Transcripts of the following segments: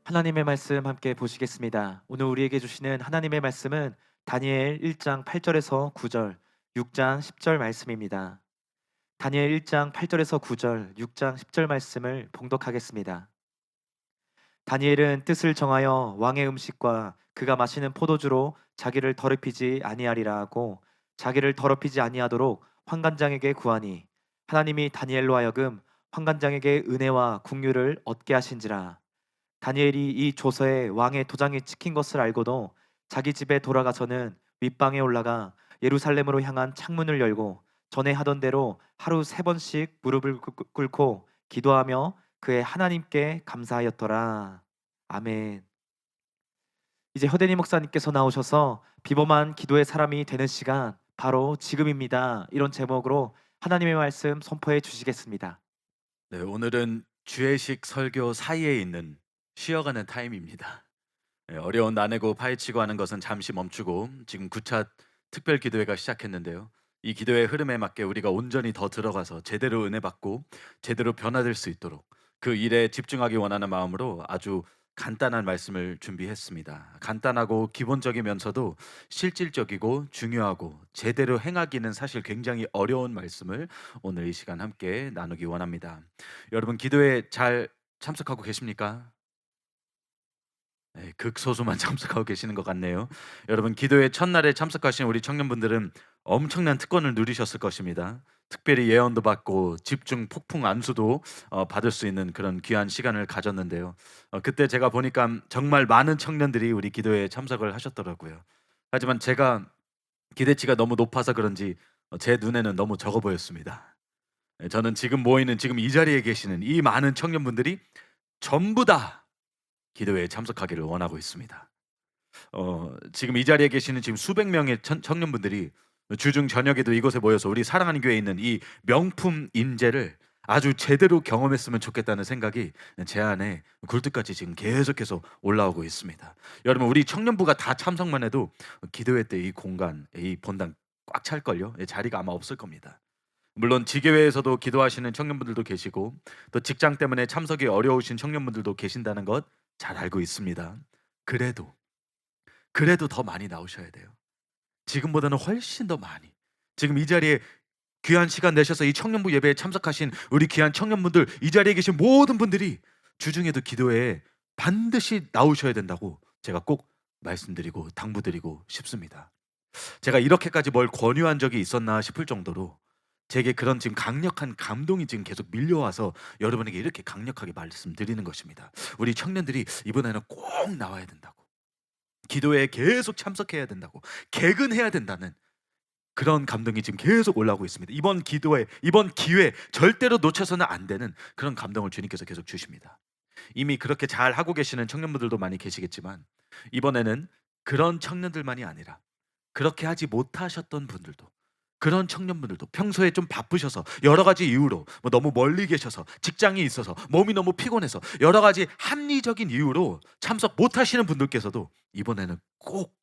하나님의 말씀 함께 보시겠습니다. 오늘 우리에게 주시는 하나님의 말씀은 다니엘 1장 8절에서 9절, 6장 10절 말씀입니다. 다니엘 1장 8절에서 9절, 6장 10절 말씀을 봉독하겠습니다. 다니엘은 뜻을 정하여 왕의 음식과 그가 마시는 포도주로 자기를 더럽히지 아니하리라 하고 자기를 더럽히지 아니하도록 환관장에게 구하니 하나님이 다니엘로 하여금 환관장에게 은혜와 국류를 얻게 하신지라. 다니엘이 이 조서에 왕의 도장이 찍힌 것을 알고도 자기 집에 돌아가서는 윗방에 올라가 예루살렘으로 향한 창문을 열고 전에 하던 대로 하루 3번씩 무릎을 꿇고 기도하며 그의 하나님께 감사하였더라. 아멘. 이제 허대니 목사님께서 나오셔서 비범한 기도의 사람이 되는 시간 바로 지금입니다. 이런 제목으로 하나님의 말씀 선포해 주시겠습니다. 네, 오늘은 주의식 설교 사이에 있는 쉬어가는 타임입니다. 네, 어려운 나누고 파헤치고 하는 것은 잠시 멈추고 지금 9차 특별 기도회가 시작했는데요. 이 기도의 흐름에 맞게 우리가 온전히 더 들어가서 제대로 은혜 받고 제대로 변화될 수 있도록 그 일에 집중하기 원하는 마음으로 아주 간단한 말씀을 준비했습니다. 간단하고 기본적이면서도 실질적이고 중요하고 제대로 행하기는 사실 굉장히 어려운 말씀을 오늘 이 시간 함께 나누기 원합니다. 여러분 기도에 잘 참석하고 계십니까? 네, 극소수만 참석하고 계시는 것 같네요. 여러분 기도의 첫날에 참석하신 우리 청년분들은 엄청난 특권을 누리셨을 것입니다. 특별히 예언도 받고 집중 폭풍 안수도 받을 수 있는 그런 귀한 시간을 가졌는데요. 그때 제가 보니까 정말 많은 청년들이 우리 기도에 참석을 하셨더라고요. 하지만 제가 기대치가 너무 높아서 그런지 제 눈에는 너무 적어 보였습니다. 저는 지금 모이는 지금 이 자리에 계시는 이 많은 청년분들이 전부 다 기도회에 참석하기를 원하고 있습니다. 지금 이 자리에 계시는 지금 수백 명의 청년분들이 주중 저녁에도 이곳에 모여서 우리 사랑하는 교회에 있는 이 명품 인재를 아주 제대로 경험했으면 좋겠다는 생각이 제 안에 굴뚝같이 지금 계속해서 올라오고 있습니다. 여러분 우리 청년부가 다 참석만 해도 기도회 때 이 공간, 이 본당 꽉 찰걸요? 자리가 아마 없을 겁니다. 물론 지교회에서도 기도하시는 청년분들도 계시고 또 직장 때문에 참석이 어려우신 청년분들도 계신다는 것 잘 알고 있습니다. 그래도 더 많이 나오셔야 돼요. 지금보다는 훨씬 더 많이. 지금 이 자리에 귀한 시간 내셔서 이 청년부 예배에 참석하신 우리 귀한 청년분들, 이 자리에 계신 모든 분들이 주중에도 기도회에 반드시 나오셔야 된다고 제가 꼭 말씀드리고 당부드리고 싶습니다. 제가 이렇게까지 뭘 권유한 적이 있었나 싶을 정도로 제게 그런 지금 강력한 감동이 지금 계속 밀려와서 여러분에게 이렇게 강력하게 말씀드리는 것입니다. 우리 청년들이 이번에는 꼭 나와야 된다고. 기도회에 계속 참석해야 된다고. 개근해야 된다는 그런 감동이 지금 계속 올라오고 있습니다. 이번 기도회, 이번 기회 절대로 놓쳐서는 안 되는 그런 감동을 주님께서 계속 주십니다. 이미 그렇게 잘 하고 계시는 청년분들도 많이 계시겠지만 이번에는 그런 청년들만이 아니라 그렇게 하지 못하셨던 분들도 그런 청년분들도 평소에 좀 바쁘셔서 여러 가지 이유로 뭐 너무 멀리 계셔서 직장이 있어서 몸이 너무 피곤해서 여러 가지 합리적인 이유로 참석 못 하시는 분들께서도 이번에는 꼭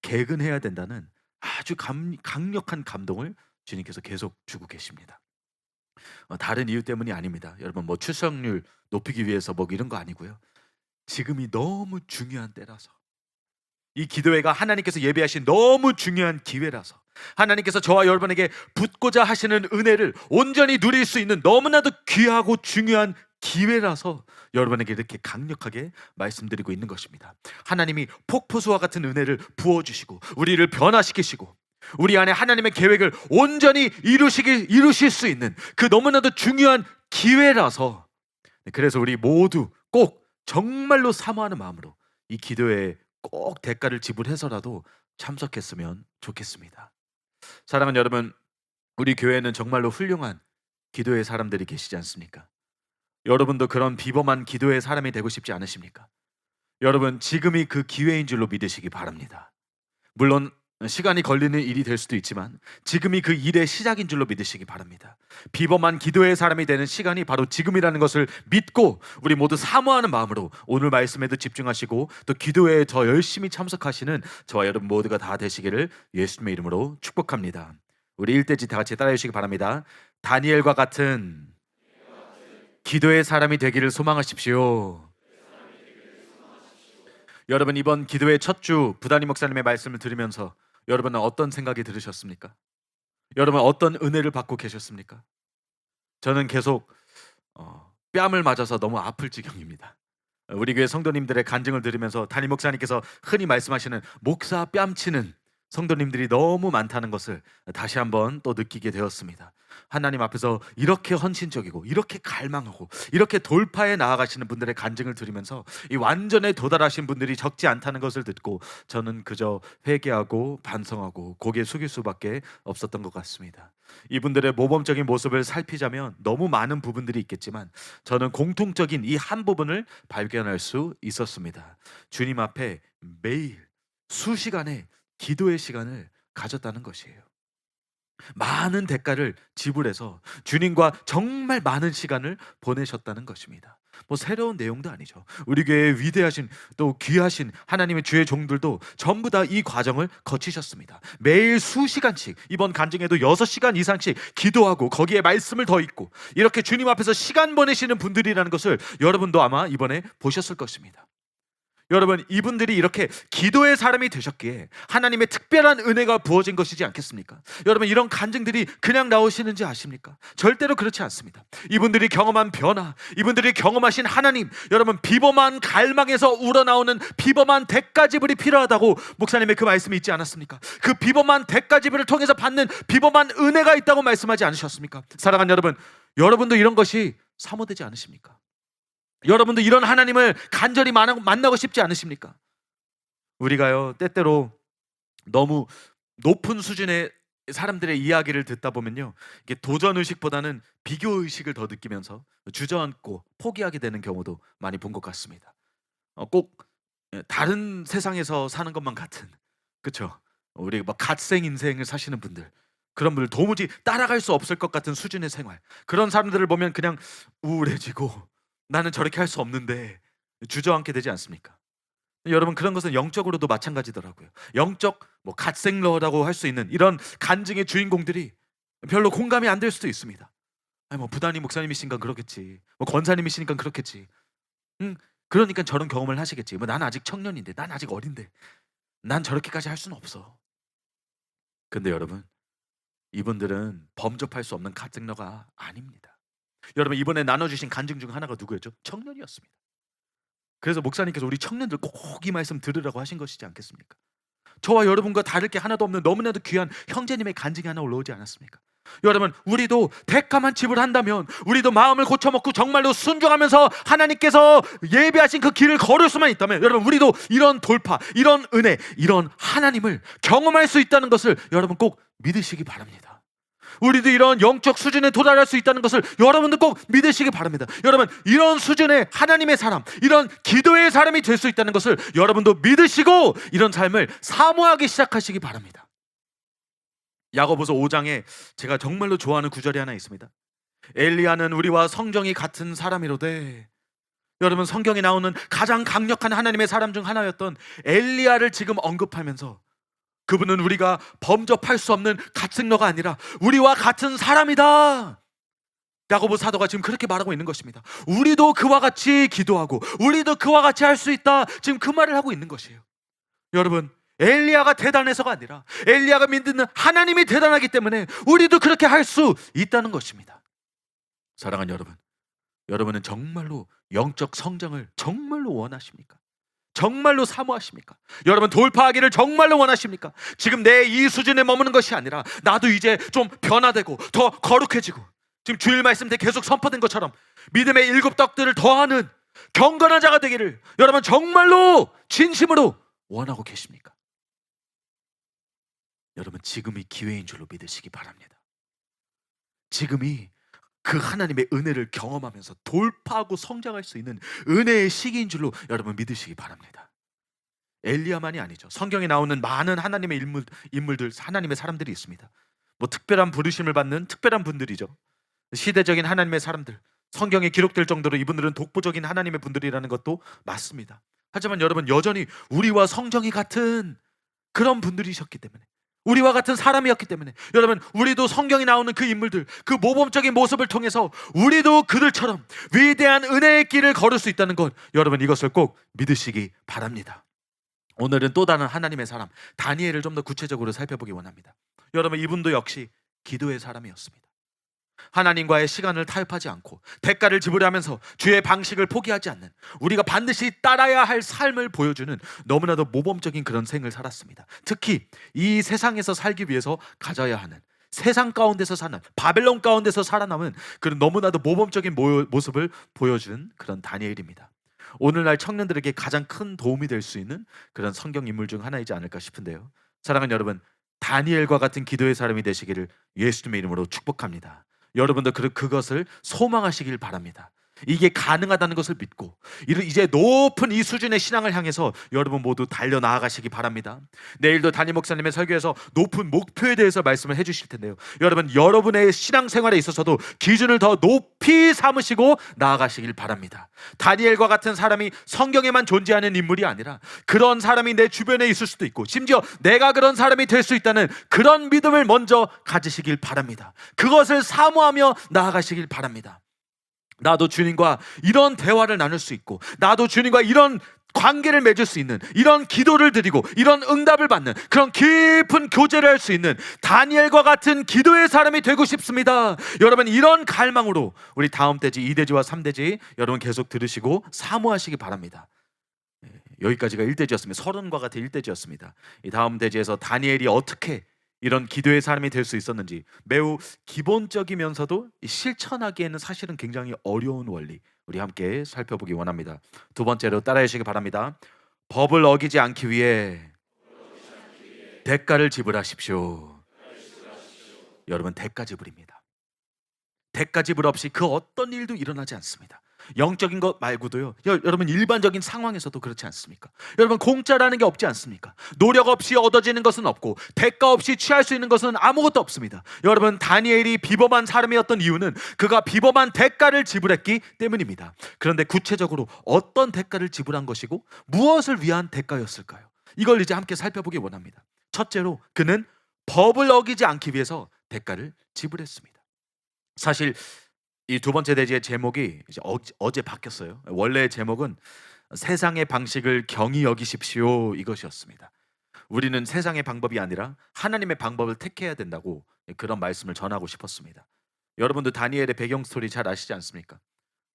개근해야 된다는 아주 강력한 감동을 주님께서 계속 주고 계십니다. 다른 이유 때문이 아닙니다. 여러분 뭐 출석률 높이기 위해서 뭐 이런 거 아니고요. 지금이 너무 중요한 때라서 이 기도회가 하나님께서 예비하신 너무 중요한 기회라서 하나님께서 저와 여러분에게 붙고자 하시는 은혜를 온전히 누릴 수 있는 너무나도 귀하고 중요한 기회라서 여러분에게 이렇게 강력하게 말씀드리고 있는 것입니다. 하나님이 폭포수와 같은 은혜를 부어주시고 우리를 변화시키시고 우리 안에 하나님의 계획을 온전히 이루실 수 있는 그 너무나도 중요한 기회라서 그래서 우리 모두 꼭 정말로 사모하는 마음으로 이 기도회에 꼭 대가를 지불해서라도 참석했으면 좋겠습니다. 사랑하는 여러분, 우리 교회에는 정말로 훌륭한 기도의 사람들이 계시지 않습니까? 여러분도 그런 비범한 기도의 사람이 되고 싶지 않으십니까? 여러분, 지금이 그 기회인 줄로 믿으시기 바랍니다. 물론 시간이 걸리는 일이 될 수도 있지만 지금이 그 일의 시작인 줄로 믿으시기 바랍니다. 비범한 기도의 사람이 되는 시간이 바로 지금이라는 것을 믿고 우리 모두 사모하는 마음으로 오늘 말씀에도 집중하시고 또 기도회에 더 열심히 참석하시는 저와 여러분 모두가 다 되시기를 예수님의 이름으로 축복합니다. 우리 일대지 다 같이 따라해 주시기 바랍니다. 다니엘과 같은 기도의 사람이 되기를 소망하십시오. 여러분 이번 기도의 첫 주 부다니 목사님의 말씀을 들으면서 여러분은 어떤 생각이 들으셨습니까? 여러분 어떤 은혜를 받고 계셨습니까? 저는 계속 뺨을 맞아서 너무 아플 지경입니다. 우리 교회 성도님들의 간증을 들으면서 담임 목사님께서 흔히 말씀하시는 목사 뺨치는 성도님들이 너무 많다는 것을 다시 한번 또 느끼게 되었습니다. 하나님 앞에서 이렇게 헌신적이고 이렇게 갈망하고 이렇게 돌파해 나아가시는 분들의 간증을 들으면서 이 완전에 도달하신 분들이 적지 않다는 것을 듣고 저는 그저 회개하고 반성하고 고개 숙일 수밖에 없었던 것 같습니다. 이분들의 모범적인 모습을 살피자면 너무 많은 부분들이 있겠지만 저는 공통적인 이 한 부분을 발견할 수 있었습니다. 주님 앞에 매일 수시간의 기도의 시간을 가졌다는 것이에요. 많은 대가를 지불해서 주님과 정말 많은 시간을 보내셨다는 것입니다. 뭐 새로운 내용도 아니죠. 우리 교회에 위대하신 또 귀하신 하나님의 주의 종들도 전부 다 이 과정을 거치셨습니다. 매일 수시간씩, 이번 간증에도 6시간 이상씩 기도하고 거기에 말씀을 더 읽고 이렇게 주님 앞에서 시간 보내시는 분들이라는 것을 여러분도 아마 이번에 보셨을 것입니다. 여러분 이분들이 이렇게 기도의 사람이 되셨기에 하나님의 특별한 은혜가 부어진 것이지 않겠습니까? 여러분 이런 간증들이 그냥 나오시는지 아십니까? 절대로 그렇지 않습니다. 이분들이 경험한 변화, 이분들이 경험하신 하나님, 여러분 비범한 갈망에서 우러나오는 비범한 대가지불이 필요하다고 목사님의 그 말씀이 있지 않았습니까? 그 비범한 대가지불을 통해서 받는 비범한 은혜가 있다고 말씀하지 않으셨습니까? 사랑하는 여러분, 여러분도 이런 것이 사모되지 않으십니까? 여러분도 이런 하나님을 간절히 만나고 싶지 않으십니까? 우리가요 때때로 너무 높은 수준의 사람들의 이야기를 듣다 보면요 이게 도전의식보다는 비교의식을 더 느끼면서 주저앉고 포기하게 되는 경우도 많이 본 것 같습니다. 꼭 다른 세상에서 사는 것만 같은, 그렇죠? 우리 막 갓생 인생을 사시는 분들, 그런 분들 도무지 따라갈 수 없을 것 같은 수준의 생활, 그런 사람들을 보면 그냥 우울해지고 나는 저렇게 할 수 없는데 주저앉게 되지 않습니까? 여러분 그런 것은 영적으로도 마찬가지더라고요. 영적 뭐 갓생러라고 할 수 있는 이런 간증의 주인공들이 별로 공감이 안 될 수도 있습니다. 아니 뭐 부단이 목사님이신가 그렇겠지. 뭐 권사님이시니까 그렇겠지. 그러니까 저런 경험을 하시겠지. 뭐 난 아직 청년인데, 난 아직 어린데, 난 저렇게까지 할 수는 없어. 근데 여러분 이분들은 범접할 수 없는 갓생러가 아닙니다. 여러분 이번에 나눠주신 간증 중 하나가 누구였죠? 청년이었습니다. 그래서 목사님께서 우리 청년들 꼭 이 말씀 들으라고 하신 것이지 않겠습니까? 저와 여러분과 다를 게 하나도 없는 너무나도 귀한 형제님의 간증이 하나 올라오지 않았습니까? 여러분 우리도 대가만 지불한다면, 우리도 마음을 고쳐먹고 정말로 순종하면서 하나님께서 예비하신 그 길을 걸을 수만 있다면, 여러분 우리도 이런 돌파, 이런 은혜, 이런 하나님을 경험할 수 있다는 것을 여러분 꼭 믿으시기 바랍니다. 우리도 이런 영적 수준에 도달할 수 있다는 것을 여러분도 꼭 믿으시기 바랍니다. 여러분 이런 수준의 하나님의 사람, 이런 기도의 사람이 될 수 있다는 것을 여러분도 믿으시고 이런 삶을 사모하기 시작하시기 바랍니다. 야고보서 5장에 제가 정말로 좋아하는 구절이 하나 있습니다. 엘리야는 우리와 성정이 같은 사람이로되, 여러분 성경에 나오는 가장 강력한 하나님의 사람 중 하나였던 엘리야를 지금 언급하면서 그분은 우리가 범접할 수 없는 갓생러가 아니라 우리와 같은 사람이다. 야고보 사도가 지금 그렇게 말하고 있는 것입니다. 우리도 그와 같이 기도하고 우리도 그와 같이 할 수 있다. 지금 그 말을 하고 있는 것이에요. 여러분 엘리야가 대단해서가 아니라 엘리야가 믿는 하나님이 대단하기 때문에 우리도 그렇게 할 수 있다는 것입니다. 사랑하는 여러분, 여러분은 정말로 영적 성장을 정말로 원하십니까? 정말로 사모하십니까? 여러분 돌파하기를 정말로 원하십니까? 지금 내 이 수준에 머무는 것이 아니라 나도 이제 좀 변화되고 더 거룩해지고, 지금 주일 말씀 때 계속 선포된 것처럼 믿음의 7 덕들을 더하는 경건한 자가 되기를 여러분 정말로 진심으로 원하고 계십니까? 여러분 지금이 기회인 줄로 믿으시기 바랍니다. 지금이 그 하나님의 은혜를 경험하면서 돌파하고 성장할 수 있는 은혜의 시기인 줄로 여러분 믿으시기 바랍니다. 엘리야만이 아니죠. 성경에 나오는 많은 하나님의 인물들, 하나님의 사람들이 있습니다. 뭐 특별한 부르심을 받는 특별한 분들이죠. 시대적인 하나님의 사람들, 성경에 기록될 정도로 이분들은 독보적인 하나님의 분들이라는 것도 맞습니다. 하지만 여러분 여전히 우리와 성정이 같은 그런 분들이셨기 때문에, 우리와 같은 사람이었기 때문에 여러분 우리도 성경에 나오는 그 인물들, 그 모범적인 모습을 통해서 우리도 그들처럼 위대한 은혜의 길을 걸을 수 있다는 것, 여러분 이것을 꼭 믿으시기 바랍니다. 오늘은 또 다른 하나님의 사람 다니엘을 좀 더 구체적으로 살펴보기 원합니다. 여러분, 이분도 역시 기도의 사람이었습니다. 하나님과의 시간을 타협하지 않고 대가를 지불하면서 주의 방식을 포기하지 않는, 우리가 반드시 따라야 할 삶을 보여주는 너무나도 모범적인 그런 생을 살았습니다. 특히 이 세상에서 살기 위해서 가져야 하는, 세상 가운데서 사는, 바벨론 가운데서 살아남은 그런 너무나도 모범적인 모습을 보여준 그런 다니엘입니다. 오늘날 청년들에게 가장 큰 도움이 될 수 있는 그런 성경 인물 중 하나이지 않을까 싶은데요. 사랑하는 여러분, 다니엘과 같은 기도의 사람이 되시기를 예수님의 이름으로 축복합니다. 여러분도 그것을 소망하시길 바랍니다. 이게 가능하다는 것을 믿고 이제 높은 이 수준의 신앙을 향해서 여러분 모두 달려 나아가시기 바랍니다. 내일도 담임 목사님의 설교에서 높은 목표에 대해서 말씀을 해주실 텐데요. 여러분, 여러분의 신앙생활에 있어서도 기준을 더 높이 삼으시고 나아가시길 바랍니다. 다니엘과 같은 사람이 성경에만 존재하는 인물이 아니라 그런 사람이 내 주변에 있을 수도 있고, 심지어 내가 그런 사람이 될 수 있다는 그런 믿음을 먼저 가지시길 바랍니다. 그것을 사모하며 나아가시길 바랍니다. 나도 주님과 이런 대화를 나눌 수 있고, 나도 주님과 이런 관계를 맺을 수 있는, 이런 기도를 드리고 이런 응답을 받는 그런 깊은 교제를 할 수 있는 다니엘과 같은 기도의 사람이 되고 싶습니다. 여러분, 이런 갈망으로 우리 다음 대지 2대지와 3대지 여러분 계속 들으시고 사모하시기 바랍니다. 여기까지가 1대지였습니다. 서른과 같은 1대지였습니다. 이 다음 대지에서 다니엘이 어떻게 이런 기도의 사람이 될 수 있었는지, 매우 기본적이면서도 실천하기에는 사실은 굉장히 어려운 원리, 우리 함께 살펴보기 원합니다. 두 번째로 따라해 주시기 바랍니다. 법을 어기지 않기 위해 대가를 지불하십시오. 여러분, 대가 지불입니다. 대가 지불 없이 그 어떤 일도 일어나지 않습니다. 영적인 것 말고도요, 여러분 일반적인 상황에서도 그렇지 않습니까? 여러분, 공짜라는 게 없지 않습니까? 노력 없이 얻어지는 것은 없고 대가 없이 취할 수 있는 것은 아무것도 없습니다. 여러분, 다니엘이 비범한 사람이었던 이유는 그가 비범한 대가를 지불했기 때문입니다. 그런데 구체적으로 어떤 대가를 지불한 것이고 무엇을 위한 대가였을까요? 이걸 이제 함께 살펴보기 원합니다. 첫째로, 그는 법을 어기지 않기 위해서 대가를 지불했습니다. 사실 이 두 번째 대지의 제목이 이제 어제 바뀌었어요. 원래의 제목은 세상의 방식을 경히 여기십시오, 이것이었습니다. 우리는 세상의 방법이 아니라 하나님의 방법을 택해야 된다고 그런 말씀을 전하고 싶었습니다. 여러분도 다니엘의 배경 스토리 잘 아시지 않습니까?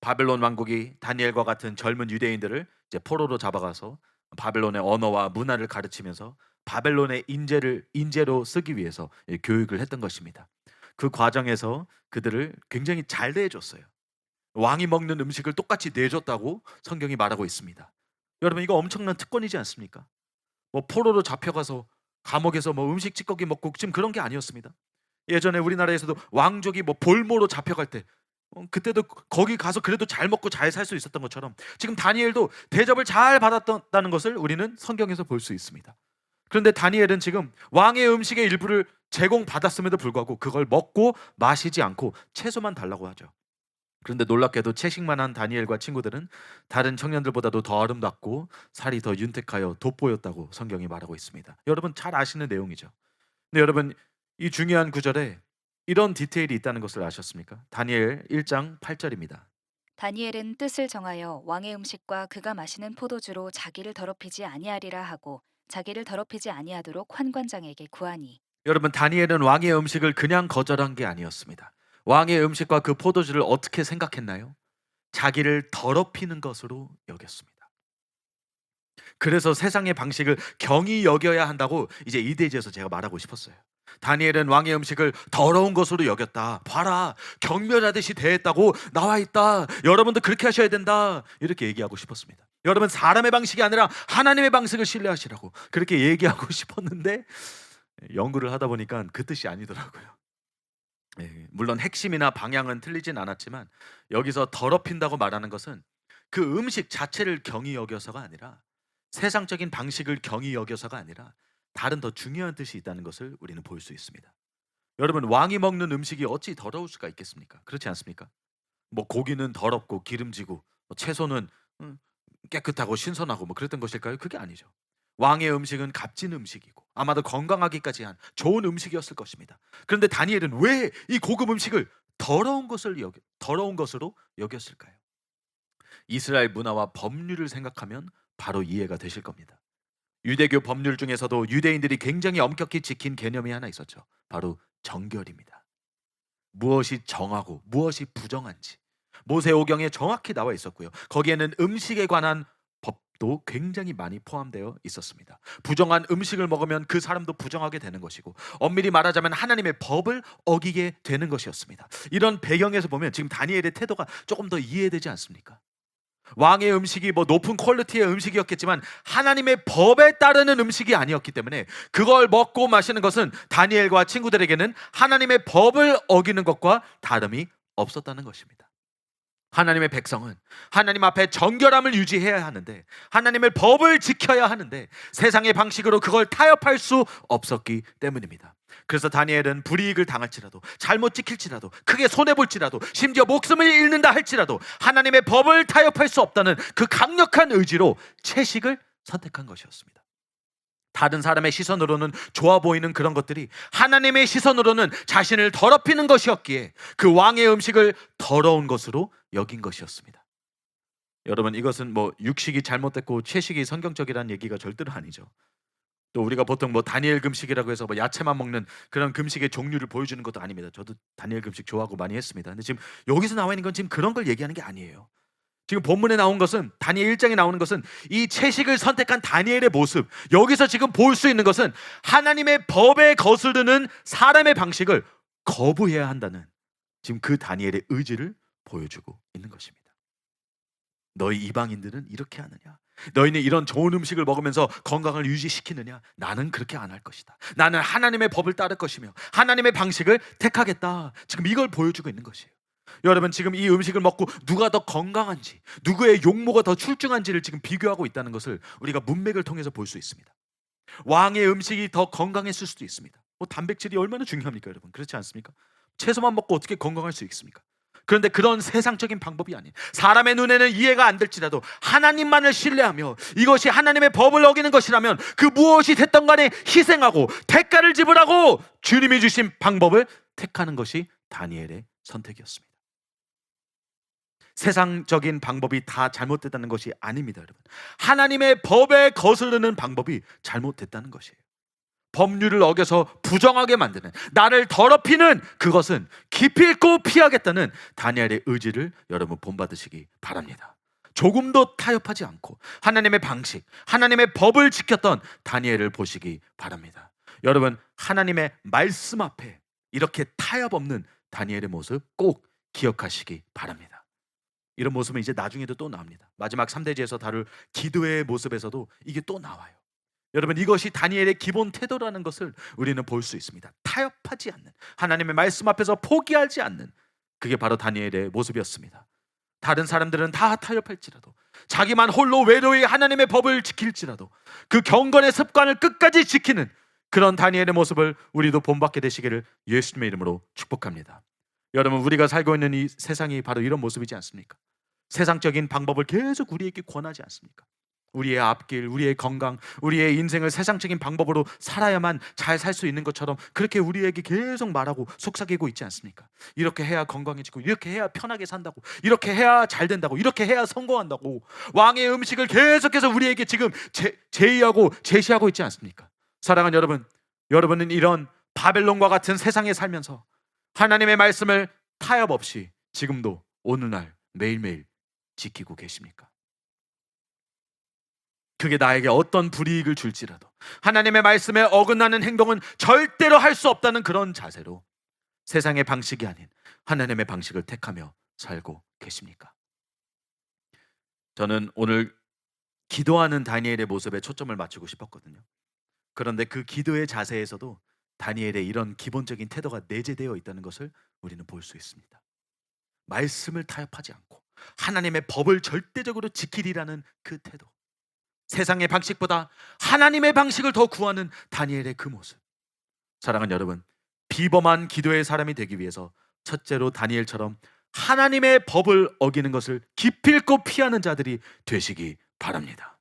바벨론 왕국이 다니엘과 같은 젊은 유대인들을 이제 포로로 잡아가서 바벨론의 언어와 문화를 가르치면서 바벨론의 인재로 쓰기 위해서 교육을 했던 것입니다. 그 과정에서 그들을 굉장히 잘 대해줬어요. 왕이 먹는 음식을 똑같이 내줬다고 성경이 말하고 있습니다. 여러분, 이거 엄청난 특권이지 않습니까? 뭐 포로로 잡혀가서 감옥에서 뭐 음식 찌꺼기 먹고 지금 그런 게 아니었습니다. 예전에 우리나라에서도 왕족이 뭐 볼모로 잡혀갈 때 그때도 거기 가서 그래도 잘 먹고 잘 살 수 있었던 것처럼 지금 다니엘도 대접을 잘 받았다는 것을 우리는 성경에서 볼 수 있습니다. 그런데 다니엘은 지금 왕의 음식의 일부를 제공받았음에도 불구하고 그걸 먹고 마시지 않고 채소만 달라고 하죠. 그런데 놀랍게도 채식만 한 다니엘과 친구들은 다른 청년들보다도 더 아름답고 살이 더 윤택하여 돋보였다고 성경이 말하고 있습니다. 여러분 잘 아시는 내용이죠. 근데 여러분, 이 중요한 구절에 이런 디테일이 있다는 것을 아셨습니까? 다니엘 1장 8절입니다. 다니엘은 뜻을 정하여 왕의 음식과 그가 마시는 포도주로 자기를 더럽히지 아니하리라 하고 자기를 더럽히지 아니하도록 환관장에게 구하니. 여러분, 다니엘은 왕의 음식을 그냥 거절한 게 아니었습니다. 왕의 음식과 그 포도주를 어떻게 생각했나요? 자기를 더럽히는 것으로 여겼습니다. 그래서 세상의 방식을 경히 여겨야 한다고 이제 이대지에서 제가 말하고 싶었어요. 다니엘은 왕의 음식을 더러운 것으로 여겼다. 봐라, 경멸하듯이 대했다고 나와 있다. 여러분도 그렇게 하셔야 된다. 이렇게 얘기하고 싶었습니다. 여러분, 사람의 방식이 아니라 하나님의 방식을 신뢰하시라고 그렇게 얘기하고 싶었는데 연구를 하다 보니까 그 뜻이 아니더라고요. 물론 핵심이나 방향은 틀리진 않았지만 여기서 더럽힌다고 말하는 것은 그 음식 자체를 경히 여겨서가 아니라, 세상적인 방식을 경히 여겨서가 아니라 다른 더 중요한 뜻이 있다는 것을 우리는 볼 수 있습니다. 여러분, 왕이 먹는 음식이 어찌 더러울 수가 있겠습니까? 그렇지 않습니까? 뭐 고기는 더럽고 기름지고 뭐 채소는 깨끗하고 신선하고 뭐 그랬던 것일까요? 그게 아니죠. 왕의 음식은 값진 음식이고 아마도 건강하기까지 한 좋은 음식이었을 것입니다. 그런데 다니엘은 왜 이 고급 음식을 더러운 것으로 여겼을까요? 이스라엘 문화와 법률을 생각하면 바로 이해가 되실 겁니다. 유대교 법률 중에서도 유대인들이 굉장히 엄격히 지킨 개념이 하나 있었죠. 바로 정결입니다. 무엇이 정하고 무엇이 부정한지 모세오경에 정확히 나와 있었고요. 거기에는 음식에 관한 법도 굉장히 많이 포함되어 있었습니다. 부정한 음식을 먹으면 그 사람도 부정하게 되는 것이고, 엄밀히 말하자면 하나님의 법을 어기게 되는 것이었습니다. 이런 배경에서 보면 지금 다니엘의 태도가 조금 더 이해되지 않습니까? 왕의 음식이 뭐 높은 퀄리티의 음식이었겠지만 하나님의 법에 따르는 음식이 아니었기 때문에 그걸 먹고 마시는 것은 다니엘과 친구들에게는 하나님의 법을 어기는 것과 다름이 없었다는 것입니다. 하나님의 백성은 하나님 앞에 정결함을 유지해야 하는데, 하나님의 법을 지켜야 하는데 세상의 방식으로 그걸 타협할 수 없었기 때문입니다. 그래서 다니엘은 불이익을 당할지라도, 잘못 지킬지라도, 크게 손해볼지라도, 심지어 목숨을 잃는다 할지라도 하나님의 법을 타협할 수 없다는 그 강력한 의지로 채식을 선택한 것이었습니다. 다른 사람의 시선으로는 좋아 보이는 그런 것들이 하나님의 시선으로는 자신을 더럽히는 것이었기에 그 왕의 음식을 더러운 것으로 여긴 것이었습니다. 여러분, 이것은 뭐 육식이 잘못됐고 채식이 성경적이라는 얘기가 절대로 아니죠. 또 우리가 보통 뭐 다니엘 금식이라고 해서 뭐 야채만 먹는 그런 금식의 종류를 보여주는 것도 아닙니다. 저도 다니엘 금식 좋아하고 많이 했습니다. 근데 지금 여기서 나와 있는 건 지금 그런 걸 얘기하는 게 아니에요. 지금 본문에 나온 것은, 다니엘 1장에 나오는 것은 이 채식을 선택한 다니엘의 모습, 여기서 지금 볼 수 있는 것은 하나님의 법에 거스르는 사람의 방식을 거부해야 한다는, 지금 그 다니엘의 의지를 보여주고 있는 것입니다. 너희 이방인들은 이렇게 하느냐? 너희는 이런 좋은 음식을 먹으면서 건강을 유지시키느냐? 나는 그렇게 안 할 것이다. 나는 하나님의 법을 따를 것이며 하나님의 방식을 택하겠다. 지금 이걸 보여주고 있는 것이에요. 여러분, 지금 이 음식을 먹고 누가 더 건강한지, 누구의 용모가 더 출중한지를 지금 비교하고 있다는 것을 우리가 문맥을 통해서 볼 수 있습니다. 왕의 음식이 더 건강했을 수도 있습니다. 뭐 단백질이 얼마나 중요합니까, 여러분? 그렇지 않습니까? 채소만 먹고 어떻게 건강할 수 있습니까? 그런데 그런 세상적인 방법이 아닌, 사람의 눈에는 이해가 안 될지라도 하나님만을 신뢰하며 이것이 하나님의 법을 어기는 것이라면 그 무엇이 됐던 간에 희생하고 대가를 지불하고 주님이 주신 방법을 택하는 것이 다니엘의 선택이었습니다. 세상적인 방법이 다 잘못됐다는 것이 아닙니다, 여러분. 하나님의 법에 거스르는 방법이 잘못됐다는 것이에요. 법률을 어겨서 부정하게 만드는, 나를 더럽히는 그것은 기필코 피하겠다는 다니엘의 의지를 여러분 본받으시기 바랍니다. 조금도 타협하지 않고 하나님의 방식, 하나님의 법을 지켰던 다니엘을 보시기 바랍니다. 여러분, 하나님의 말씀 앞에 이렇게 타협 없는 다니엘의 모습 꼭 기억하시기 바랍니다. 이런 모습은 이제 나중에도 또 나옵니다. 마지막 3대지에서 다룰 기도의 모습에서도 이게 또 나와요. 여러분, 이것이 다니엘의 기본 태도라는 것을 우리는 볼 수 있습니다. 타협하지 않는, 하나님의 말씀 앞에서 포기하지 않는, 그게 바로 다니엘의 모습이었습니다. 다른 사람들은 다 타협할지라도, 자기만 홀로 외로이 하나님의 법을 지킬지라도 그 경건의 습관을 끝까지 지키는 그런 다니엘의 모습을 우리도 본받게 되시기를 예수님의 이름으로 축복합니다. 여러분, 우리가 살고 있는 이 세상이 바로 이런 모습이지 않습니까? 세상적인 방법을 계속 우리에게 권하지 않습니까? 우리의 앞길, 우리의 건강, 우리의 인생을 세상적인 방법으로 살아야만 잘 살 수 있는 것처럼 그렇게 우리에게 계속 말하고 속삭이고 있지 않습니까? 이렇게 해야 건강해지고, 이렇게 해야 편하게 산다고, 이렇게 해야 잘 된다고, 이렇게 해야 성공한다고 왕의 음식을 계속해서 우리에게 지금 제의하고 제시하고 있지 않습니까? 사랑하는 여러분, 여러분은 이런 바벨론과 같은 세상에 살면서 하나님의 말씀을 타협 없이 지금도 오늘날 매일매일 지키고 계십니까? 그게 나에게 어떤 불이익을 줄지라도 하나님의 말씀에 어긋나는 행동은 절대로 할 수 없다는 그런 자세로 세상의 방식이 아닌 하나님의 방식을 택하며 살고 계십니까? 저는 오늘 기도하는 다니엘의 모습에 초점을 맞추고 싶었거든요. 그런데 그 기도의 자세에서도 다니엘의 이런 기본적인 태도가 내재되어 있다는 것을 우리는 볼 수 있습니다. 말씀을 타협하지 않고 하나님의 법을 절대적으로 지키리라는 그 태도, 세상의 방식보다 하나님의 방식을 더 구하는 다니엘의 그 모습. 사랑하는 여러분, 비범한 기도의 사람이 되기 위해서 첫째로 다니엘처럼 하나님의 법을 어기는 것을 기필코 피하는 자들이 되시기 바랍니다.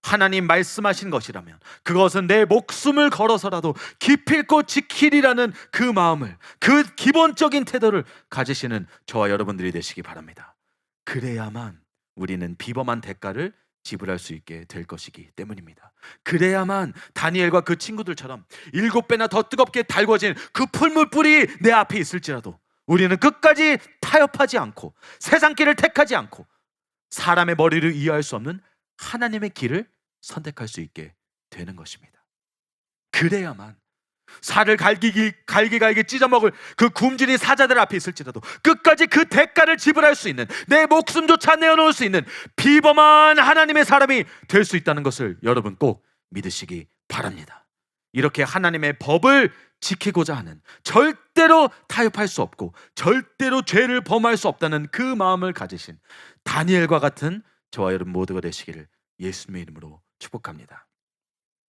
하나님 말씀하신 것이라면 그것은 내 목숨을 걸어서라도 기필코 지키리라는 그 마음을, 그 기본적인 태도를 가지시는 저와 여러분들이 되시기 바랍니다. 그래야만 우리는 비범한 대가를 지불할 수 있게 될 것이기 때문입니다. 그래야만 다니엘과 그 친구들처럼 7배나 더 뜨겁게 달궈진 그 풀물불이 내 앞에 있을지라도 우리는 끝까지 타협하지 않고 세상 길을 택하지 않고 사람의 머리를 이해할 수 없는 하나님의 길을 선택할 수 있게 되는 것입니다. 그래야만 살을 갈기갈기 찢어먹을 그 굶주린 사자들 앞에 있을지라도 끝까지 그 대가를 지불할 수 있는, 내 목숨조차 내어놓을 수 있는 비범한 하나님의 사람이 될 수 있다는 것을 여러분 꼭 믿으시기 바랍니다. 이렇게 하나님의 법을 지키고자 하는, 절대로 타협할 수 없고 절대로 죄를 범할 수 없다는 그 마음을 가지신 다니엘과 같은 저와 여러분 모두가 되시기를 예수님의 이름으로 축복합니다.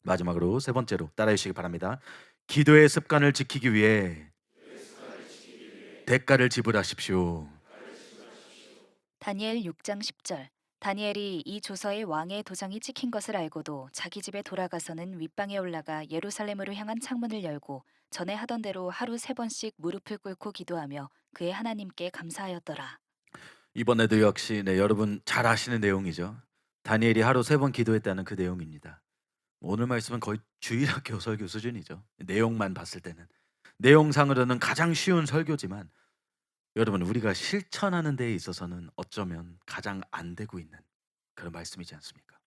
마지막으로 세 번째로 따라해 주시기 바랍니다. 기도의 습관을 지키기 위해 대가를 지불하십시오. 다니엘 6장 10절. 다니엘이 이 조서에 왕의 도장이 찍힌 것을 알고도 자기 집에 돌아가서는 윗방에 올라가 예루살렘으로 향한 창문을 열고 전에 하던 대로 하루 3번씩 무릎을 꿇고 기도하며 그의 하나님께 감사하였더라. 이번에도 역시 여러분 잘 아시는 내용이죠. 다니엘이 하루 3번 기도했다는 그 내용입니다. 오늘 말씀은 거의 주일학교 설교 수준이죠. 내용만 봤을 때는, 내용상으로는 가장 쉬운 설교지만 여러분 우리가 실천하는 데에 있어서는 어쩌면 가장 안 되고 있는 그런 말씀이지 않습니까?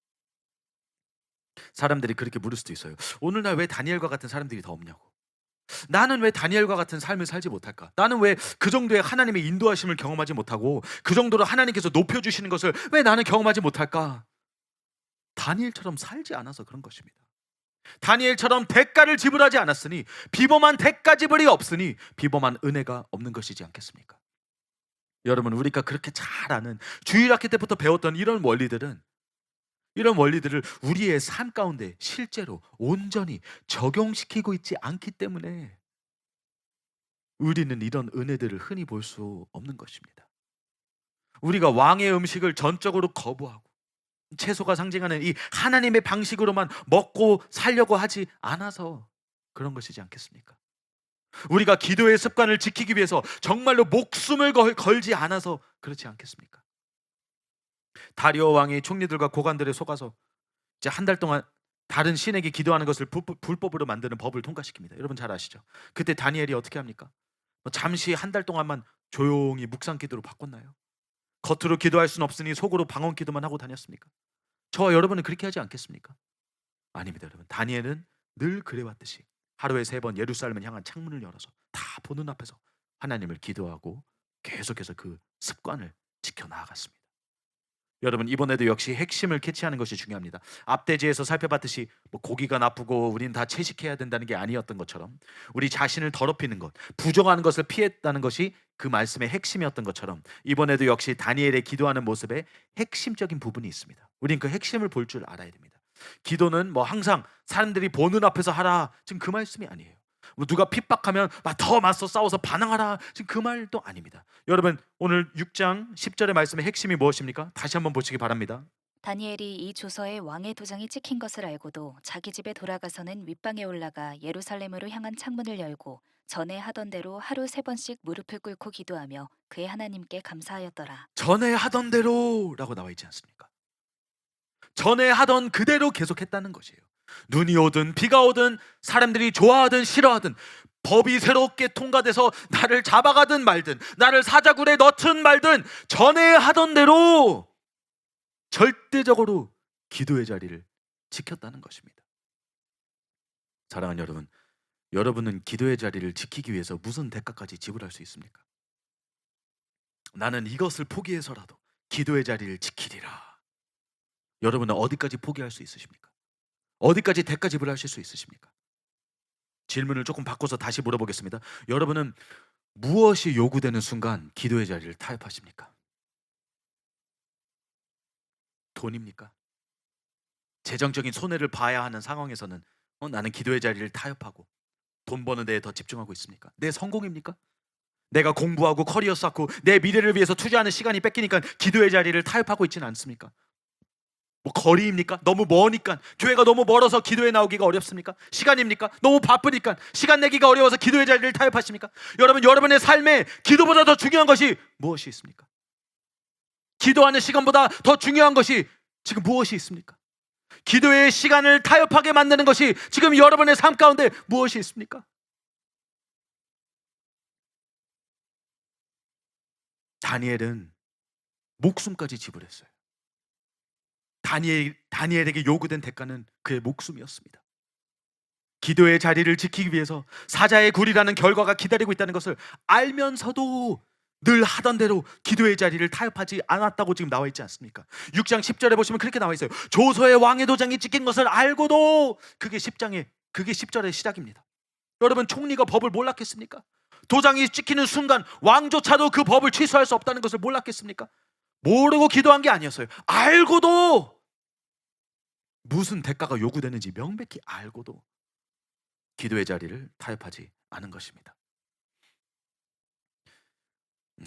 사람들이 그렇게 물을 수도 있어요. 오늘날 왜 다니엘과 같은 사람들이 더 없냐고. 나는 왜 다니엘과 같은 삶을 살지 못할까? 나는 왜 그 정도의 하나님의 인도하심을 경험하지 못하고 그 정도로 하나님께서 높여주시는 것을 왜 나는 경험하지 못할까? 다니엘처럼 살지 않아서 그런 것입니다. 다니엘처럼 대가를 지불하지 않았으니, 비범한 대가 지불이 없으니 비범한 은혜가 없는 것이지 않겠습니까? 여러분 우리가 그렇게 잘 아는 주일학교 때부터 배웠던 이런 원리들을 우리의 삶 가운데 실제로 온전히 적용시키고 있지 않기 때문에 우리는 이런 은혜들을 흔히 볼 수 없는 것입니다. 우리가 왕의 음식을 전적으로 거부하고 채소가 상징하는 이 하나님의 방식으로만 먹고 살려고 하지 않아서 그런 것이지 않겠습니까? 우리가 기도의 습관을 지키기 위해서 정말로 목숨을 걸지 않아서 그렇지 않겠습니까? 다리오 왕이 총리들과 고관들에 속아서 이제 한 달 동안 다른 신에게 기도하는 것을 불법으로 만드는 법을 통과시킵니다. 여러분 잘 아시죠? 그때 다니엘이 어떻게 합니까? 잠시 한 달 동안만 조용히 묵상 기도로 바꿨나요? 겉으로 기도할 수는 없으니 속으로 방언 기도만 하고 다녔습니까? 저와 여러분은 그렇게 하지 않겠습니까? 아닙니다. 여러분 다니엘은 늘 그래왔듯이 하루에 3번 예루살렘을 향한 창문을 열어서 다 보는 앞에서 하나님을 기도하고 계속해서 그 습관을 지켜나갔습니다. 여러분 이번에도 역시 핵심을 캐치하는 것이 중요합니다. 앞대지에서 살펴봤듯이 고기가 나쁘고 우리는 다 채식해야 된다는 게 아니었던 것처럼, 우리 자신을 더럽히는 것, 부정하는 것을 피했다는 것이 그 말씀의 핵심이었던 것처럼, 이번에도 역시 다니엘의 기도하는 모습에 핵심적인 부분이 있습니다. 우린 그 핵심을 볼 줄 알아야 됩니다. 기도는 항상 사람들이 보는 앞에서 하라, 지금 그 말씀이 아니에요. 누가 핍박하면 더 맞서 싸워서 반항하라, 지금 그 말도 아닙니다. 여러분 오늘 6장 10절의 말씀의 핵심이 무엇입니까? 다시 한번 보시기 바랍니다. 다니엘이 이 조서에 왕의 도장이 찍힌 것을 알고도 자기 집에 돌아가서는 윗방에 올라가 예루살렘으로 향한 창문을 열고 전에 하던 대로 하루 3번씩 무릎을 꿇고 기도하며 그의 하나님께 감사하였더라. 전에 하던 대로라고 나와 있지 않습니까? 전에 하던 그대로 계속했다는 것이에요. 눈이 오든 비가 오든 사람들이 좋아하든 싫어하든 법이 새롭게 통과돼서 나를 잡아가든 말든 나를 사자굴에 넣든 말든 전에 하던 대로 절대적으로 기도의 자리를 지켰다는 것입니다. 사랑하는 여러분, 여러분은 기도의 자리를 지키기 위해서 무슨 대가까지 지불할 수 있습니까? 나는 이것을 포기해서라도 기도의 자리를 지키리라. 여러분은 어디까지 포기할 수 있으십니까? 어디까지 대가 지불하실 수 있으십니까? 질문을 조금 바꿔서 다시 물어보겠습니다. 여러분은 무엇이 요구되는 순간 기도의 자리를 타협하십니까? 돈입니까? 재정적인 손해를 봐야 하는 상황에서는 나는 기도의 자리를 타협하고 돈 버는 데에 더 집중하고 있습니까? 내 성공입니까? 내가 공부하고 커리어 쌓고 내 미래를 위해서 투자하는 시간이 뺏기니까 기도의 자리를 타협하고 있지는 않습니까? 거리입니까? 너무 머니까, 교회가 너무 멀어서 기도에 나오기가 어렵습니까? 시간입니까? 너무 바쁘니까 시간 내기가 어려워서 기도의 자리를 타협하십니까? 여러분, 여러분의 삶에 기도보다 더 중요한 것이 무엇이 있습니까? 기도하는 시간보다 더 중요한 것이 지금 무엇이 있습니까? 기도의 시간을 타협하게 만드는 것이 지금 여러분의 삶 가운데 무엇이 있습니까? 다니엘은 목숨까지 지불했어요. 다니엘에게 요구된 대가는 그의 목숨이었습니다. 기도의 자리를 지키기 위해서 사자의 굴이라는 결과가 기다리고 있다는 것을 알면서도 늘 하던 대로 기도의 자리를 타협하지 않았다고 지금 나와 있지 않습니까? 6장 10절에 보시면 그렇게 나와 있어요. 조서의 왕의 도장이 찍힌 것을 알고도 그게 10절의 시작입니다. 여러분, 총리가 법을 몰랐겠습니까? 도장이 찍히는 순간 왕조차도 그 법을 취소할 수 없다는 것을 몰랐겠습니까? 모르고 기도한 게 아니었어요. 알고도 무슨 대가가 요구되는지 명백히 알고도 기도의 자리를 타협하지 않은 것입니다.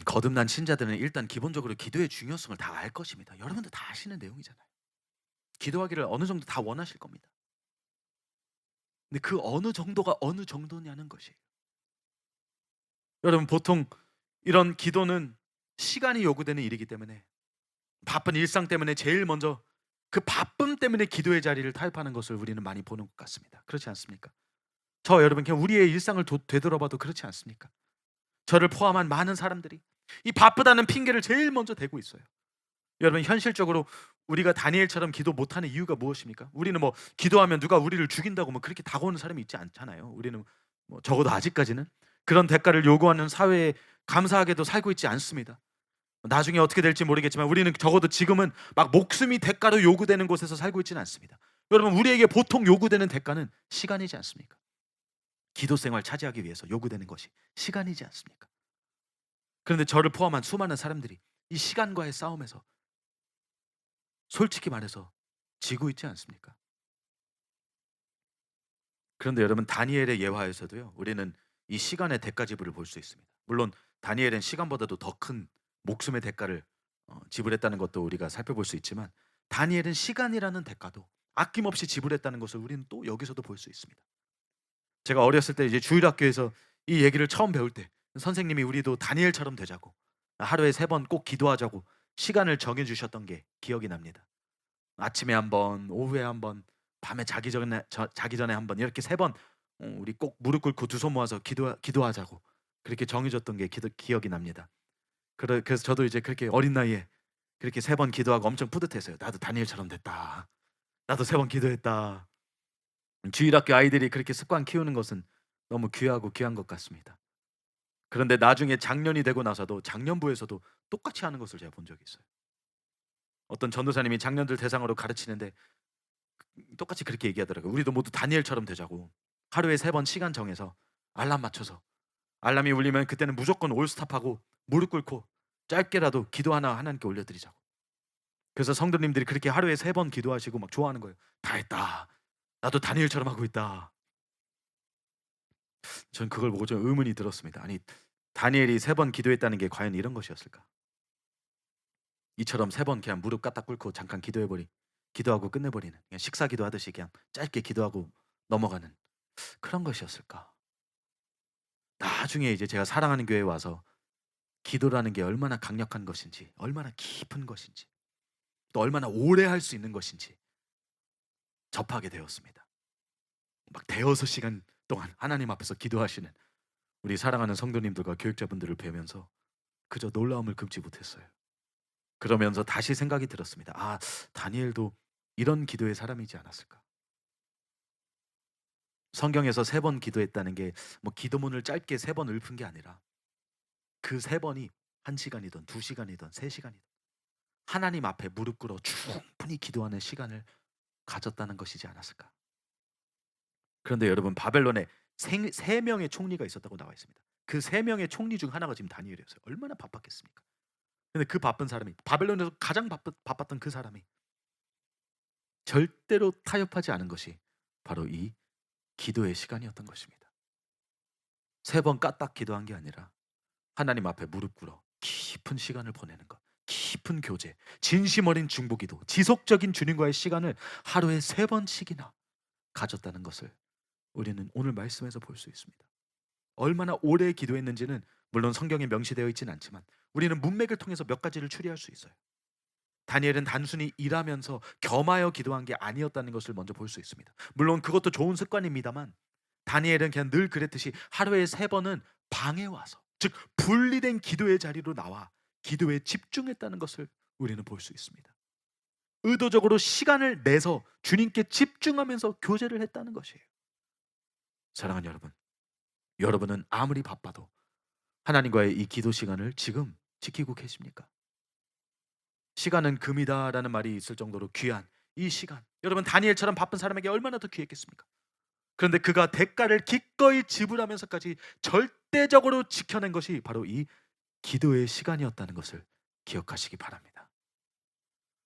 거듭난 신자들은 일단 기본적으로 기도의 중요성을 다 알 것입니다. 여러분들 다 아시는 내용이잖아요. 기도하기를 어느 정도 다 원하실 겁니다. 근데 그 어느 정도가 어느 정도냐는 것이에요. 여러분, 보통 이런 기도는 시간이 요구되는 일이기 때문에, 바쁜 일상 때문에 제일 먼저 그 바쁨 때문에 기도의 자리를 타협하는 것을 우리는 많이 보는 것 같습니다. 그렇지 않습니까? 저 여러분, 그냥 우리의 일상을 되돌아봐도 그렇지 않습니까? 저를 포함한 많은 사람들이 이 바쁘다는 핑계를 제일 먼저 대고 있어요. 여러분, 현실적으로 우리가 다니엘처럼 기도 못하는 이유가 무엇입니까? 우리는 뭐 기도하면 누가 우리를 죽인다고 뭐 그렇게 다가오는 사람이 있지 않잖아요. 우리는 뭐 적어도 아직까지는 그런 대가를 요구하는 사회에 감사하게도 살고 있지 않습니다. 나중에 어떻게 될지 모르겠지만 우리는 적어도 지금은 막 목숨이 대가로 요구되는 곳에서 살고 있지는 않습니다. 여러분, 우리에게 보통 요구되는 대가는 시간이지 않습니까? 기도 생활 차지하기 위해서 요구되는 것이 시간이지 않습니까? 그런데 저를 포함한 수많은 사람들이 이 시간과의 싸움에서 솔직히 말해서 지고 있지 않습니까? 그런데 여러분, 다니엘의 예화에서도요, 우리는 이 시간의 대가 지불을 볼 수 있습니다. 물론 다니엘은 시간보다도 더 큰 목숨의 대가를 지불했다는 것도 우리가 살펴볼 수 있지만, 다니엘은 시간이라는 대가도 아낌없이 지불했다는 것을 우리는 또 여기서도 볼 수 있습니다. 제가 어렸을 때 이제 주일학교에서 이 얘기를 처음 배울 때 선생님이 우리도 다니엘처럼 되자고, 하루에 3번 꼭 기도하자고 시간을 정해 주셨던 게 기억이 납니다. 아침에 한 번, 오후에 한 번, 밤에 자기 전에 한 번, 이렇게 3번 우리 꼭 무릎 꿇고 두 손 모아서 기도하자고 그렇게 정해 줬던 게 기억이 납니다. 그래서 저도 이제 그렇게 어린 나이에 그렇게 3번 기도하고 엄청 뿌듯했어요. 나도 다니엘처럼 됐다. 나도 3번 기도했다. 주일학교 아이들이 그렇게 습관 키우는 것은 너무 귀하고 귀한 것 같습니다. 그런데 나중에 장년이 되고 나서도 장년부에서도 똑같이 하는 것을 제가 본 적이 있어요. 어떤 전도사님이 장년들 대상으로 가르치는데 똑같이 그렇게 얘기하더라고요. 우리도 모두 다니엘처럼 되자고. 하루에 3번 시간 정해서 알람 맞춰서, 알람이 울리면 그때는 무조건 올스탑하고 무릎 꿇고 짧게라도 기도 하나 하나님께 올려드리자고. 그래서 성도님들이 그렇게 하루에 3번 기도하시고 막 좋아하는 거예요. 다 했다. 나도 다니엘처럼 하고 있다. 전 그걸 보고 좀 의문이 들었습니다. 아니, 다니엘이 3번 기도했다는 게 과연 이런 것이었을까? 이처럼 3번 그냥 무릎 까딱 꿇고 잠깐 기도하고 끝내버리는, 그냥 식사기도 하듯이 그냥 짧게 기도하고 넘어가는 그런 것이었을까? 나중에 이제 제가 사랑하는 교회에 와서 기도라는 게 얼마나 강력한 것인지, 얼마나 깊은 것인지, 또 얼마나 오래 할 수 있는 것인지 접하게 되었습니다. 막 대여섯 시간 동안 하나님 앞에서 기도하시는 우리 사랑하는 성도님들과 교육자분들을 뵈면서 그저 놀라움을 금치 못했어요. 그러면서 다시 생각이 들었습니다. 아, 다니엘도 이런 기도의 사람이지 않았을까? 성경에서 3번 기도했다는 게 뭐 기도문을 짧게 3번 읊은 게 아니라 그 3번이 1시간이든 2시간이든 3시간이든 하나님 앞에 무릎 꿇어 충분히 기도하는 시간을 가졌다는 것이지 않았을까? 그런데 여러분, 바벨론에 3명의 총리가 있었다고 나와 있습니다. 그 3명의 총리 중 하나가 지금 다니엘이었어요. 얼마나 바빴겠습니까? 근데 그 바쁜 사람이, 바벨론에서 가장 바빴던 그 사람이 절대로 타협하지 않은 것이 바로 이 기도의 시간이었던 것입니다. 3번 까딱 기도한 게 아니라 하나님 앞에 무릎 꿇어 깊은 시간을 보내는 것, 깊은 교제, 진심 어린 중보기도, 지속적인 주님과의 시간을 하루에 3번씩이나 가졌다는 것을 우리는 오늘 말씀에서 볼 수 있습니다. 얼마나 오래 기도했는지는 물론 성경에 명시되어 있지는 않지만 우리는 문맥을 통해서 몇 가지를 추리할 수 있어요. 다니엘은 단순히 일하면서 겸하여 기도한 게 아니었다는 것을 먼저 볼 수 있습니다. 물론 그것도 좋은 습관입니다만 다니엘은 그냥 늘 그랬듯이 하루에 3번은 방에 와서, 즉 분리된 기도의 자리로 나와 기도에 집중했다는 것을 우리는 볼 수 있습니다. 의도적으로 시간을 내서 주님께 집중하면서 교제를 했다는 것이에요. 사랑하는 여러분, 여러분은 아무리 바빠도 하나님과의 이 기도 시간을 지금 지키고 계십니까? 시간은 금이다라는 말이 있을 정도로 귀한 이 시간, 여러분 다니엘처럼 바쁜 사람에게 얼마나 더 귀했겠습니까? 그런데 그가 대가를 기꺼이 지불하면서까지 절대적으로 지켜낸 것이 바로 이 기도의 시간이었다는 것을 기억하시기 바랍니다.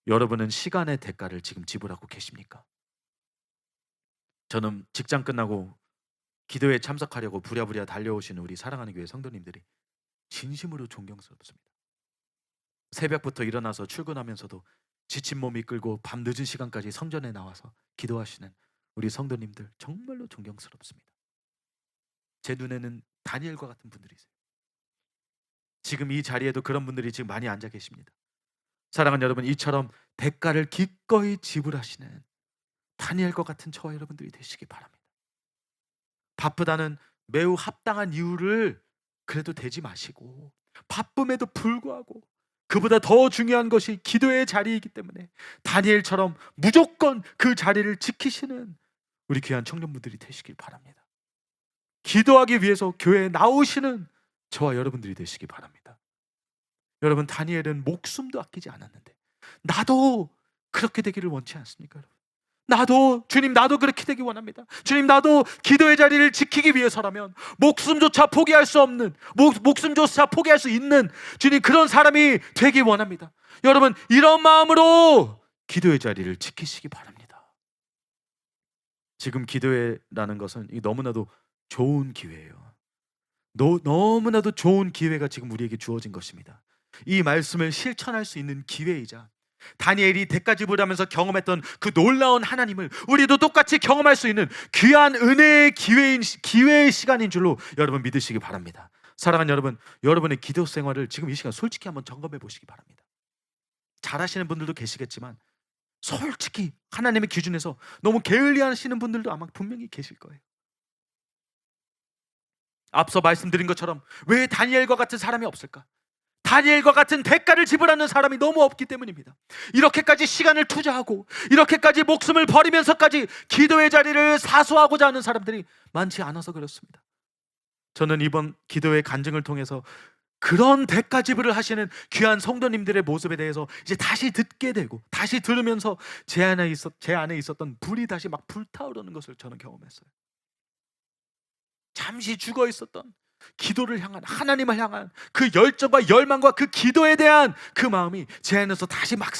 여러분은 시간의 대가를 지금 지불하고 계십니까? 저는 직장 끝나고 기도에 참석하려고 부랴부랴 달려오시는 우리 사랑하는 교회 성도님들이 진심으로 존경스럽습니다. 새벽부터 일어나서 출근하면서도 지친 몸 이끌고 밤 늦은 시간까지 성전에 나와서 기도하시는 우리 성도님들 정말로 존경스럽습니다. 제 눈에는 다니엘과 같은 분들이세요. 지금 이 자리에도 그런 분들이 지금 많이 앉아 계십니다. 사랑하는 여러분, 이처럼 대가를 기꺼이 지불하시는 다니엘과 같은 저와 여러분들이 되시기 바랍니다. 바쁘다는 매우 합당한 이유를 그래도 대지 마시고, 바쁨에도 불구하고 그보다 더 중요한 것이 기도의 자리이기 때문에 다니엘처럼 무조건 그 자리를 지키시는 우리 귀한 청년분들이 되시길 바랍니다. 기도하기 위해서 교회에 나오시는 저와 여러분들이 되시기 바랍니다. 여러분, 다니엘은 목숨도 아끼지 않았는데 나도 그렇게 되기를 원치 않습니까? 여러분, 나도 주님, 나도 그렇게 되기 원합니다. 주님, 나도 기도의 자리를 지키기 위해서라면 목숨조차 포기할 수 없는, 목숨조차 포기할 수 있는 주님, 그런 사람이 되기 원합니다. 여러분, 이런 마음으로 기도의 자리를 지키시기 바랍니다. 지금 기도회라는 것은 너무나도 좋은 기회예요. 너무나도 좋은 기회가 지금 우리에게 주어진 것입니다. 이 말씀을 실천할 수 있는 기회이자 다니엘이 대가 지불하면서 경험했던 그 놀라운 하나님을 우리도 똑같이 경험할 수 있는 귀한 은혜의 기회의 시간인 줄로 여러분 믿으시기 바랍니다. 사랑하는 여러분, 여러분의 기도 생활을 지금 이 시간 솔직히 한번 점검해 보시기 바랍니다. 잘하시는 분들도 계시겠지만 솔직히 하나님의 기준에서 너무 게을리하시는 분들도 아마 분명히 계실 거예요. 앞서 말씀드린 것처럼 왜 다니엘과 같은 사람이 없을까? 다니엘과 같은 대가를 지불하는 사람이 너무 없기 때문입니다. 이렇게까지 시간을 투자하고 이렇게까지 목숨을 버리면서까지 기도의 자리를 사수하고자 하는 사람들이 많지 않아서 그렇습니다. 저는 이번 기도의 간증을 통해서 그런 대가 지불을 하시는 귀한 성도님들의 모습에 대해서 이제 다시 듣게 되고, 다시 들으면서 제 안에 있었던 불이 다시 막 불타오르는 것을 저는 경험했어요. 잠시 죽어 있었던 기도를 향한, 하나님을 향한 그 열정과 열망과 그 기도에 대한 그 마음이 제 안에서 다시 막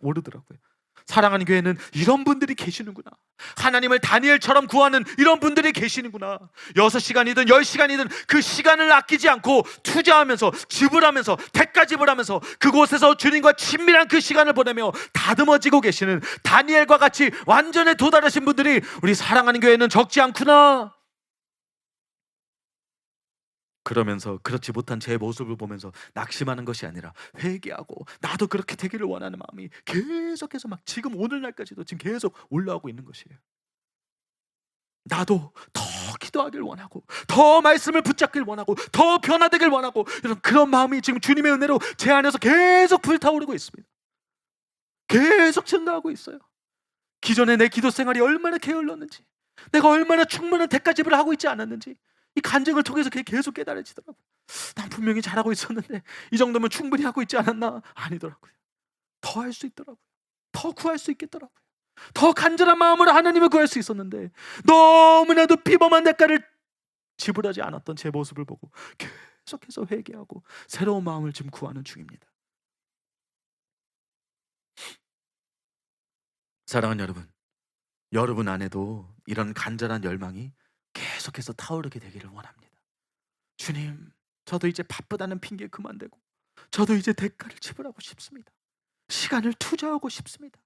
오르더라고요. 사랑하는 교회는 이런 분들이 계시는구나. 하나님을 다니엘처럼 구하는 이런 분들이 계시는구나. 6시간이든 10시간이든 그 시간을 아끼지 않고 투자하면서 지불하면서 대가 지불하면서 그곳에서 주님과 친밀한 그 시간을 보내며 다듬어지고 계시는 다니엘과 같이 완전에 도달하신 분들이 우리 사랑하는 교회는 적지 않구나. 그러면서 그렇지 못한 제 모습을 보면서 낙심하는 것이 아니라 회개하고 나도 그렇게 되기를 원하는 마음이 계속해서 막 지금 오늘날까지도 지금 계속 올라오고 있는 것이에요. 나도 더 기도하길 원하고 더 말씀을 붙잡길 원하고 더 변화되길 원하고 이런 그런 마음이 지금 주님의 은혜로 제 안에서 계속 불타오르고 있습니다. 계속 증가하고 있어요. 기존에 내 기도 생활이 얼마나 게을렀는지, 내가 얼마나 충분한 대가 지불을 하고 있지 않았는지 이 간증을 통해서 계속 깨달아지더라고요. 난 분명히 잘하고 있었는데 이 정도면 충분히 하고 있지 않았나? 아니더라고요. 더 할 수 있더라고요. 더 구할 수 있겠더라고요. 더 간절한 마음으로 하나님을 구할 수 있었는데 너무나도 비범한 대가를 지불하지 않았던 제 모습을 보고 계속해서 회개하고 새로운 마음을 지금 구하는 중입니다. 사랑하는 여러분, 여러분 안에도 이런 간절한 열망이 계속해서 타오르게 되기를 원합니다. 주님, 저도 이제 바쁘다는 핑계 그만대고 저도 이제 대가를 지불하고 싶습니다. 시간을 투자하고 싶습니다.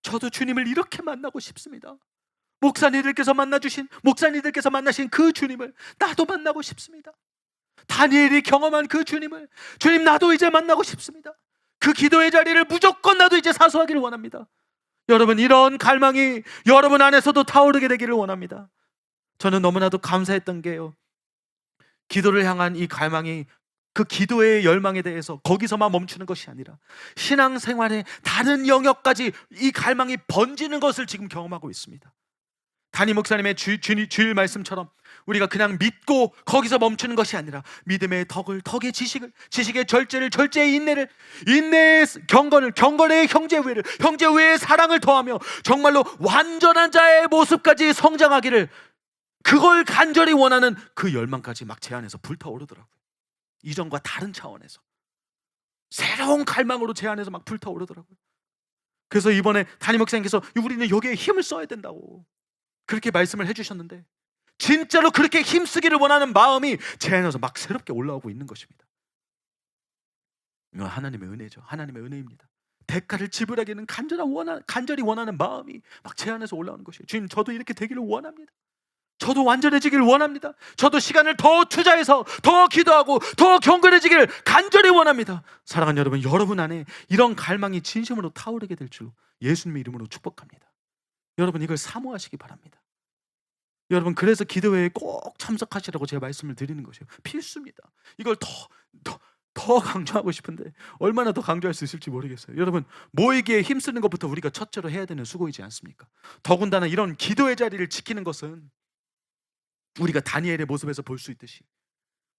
저도 주님을 이렇게 만나고 싶습니다. 목사님들께서 만나신 그 주님을 나도 만나고 싶습니다. 다니엘이 경험한 그 주님을, 주님 나도 이제 만나고 싶습니다. 그 기도의 자리를 무조건 나도 이제 사수하기를 원합니다. 여러분, 이런 갈망이 여러분 안에서도 타오르게 되기를 원합니다. 저는 너무나도 감사했던 게요, 기도를 향한 이 갈망이 그 기도의 열망에 대해서 거기서만 멈추는 것이 아니라 신앙생활의 다른 영역까지 이 갈망이 번지는 것을 지금 경험하고 있습니다. 담임 목사님의 주일 말씀처럼 우리가 그냥 믿고 거기서 멈추는 것이 아니라 믿음의 덕의 지식의 절제의 인내의 경건의 형제 우애의 사랑을 더하며 정말로 완전한 자의 모습까지 성장하기를, 그걸 간절히 원하는 그 열망까지 막 제 안에서 불타오르더라고요. 이전과 다른 차원에서 새로운 갈망으로 제 안에서 막 불타오르더라고요. 그래서 이번에 담임 목사님께서 우리는 여기에 힘을 써야 된다고 그렇게 말씀을 해주셨는데, 진짜로 그렇게 힘쓰기를 원하는 마음이 제 안에서 막 새롭게 올라오고 있는 것입니다. 이건 하나님의 은혜죠. 하나님의 은혜입니다. 대가를 지불하기는 간절히 원하는 마음이 막 제 안에서 올라오는 것이에요. 주님, 저도 이렇게 되기를 원합니다. 저도 완전해지기를 원합니다. 저도 시간을 더 투자해서 더 기도하고 더 경건해지기를 간절히 원합니다. 사랑하는 여러분, 여러분 안에 이런 갈망이 진심으로 타오르게 될 줄로 예수님의 이름으로 축복합니다. 여러분, 이걸 사모하시기 바랍니다. 여러분, 그래서 기도회에 꼭 참석하시라고 제가 말씀을 드리는 것이에요. 필수입니다. 이걸 더 강조하고 싶은데 얼마나 더 강조할 수 있을지 모르겠어요. 여러분, 모이기에 힘쓰는 것부터 우리가 첫째로 해야 되는 수고이지 않습니까? 더군다나 이런 기도의 자리를 지키는 것은 우리가 다니엘의 모습에서 볼 수 있듯이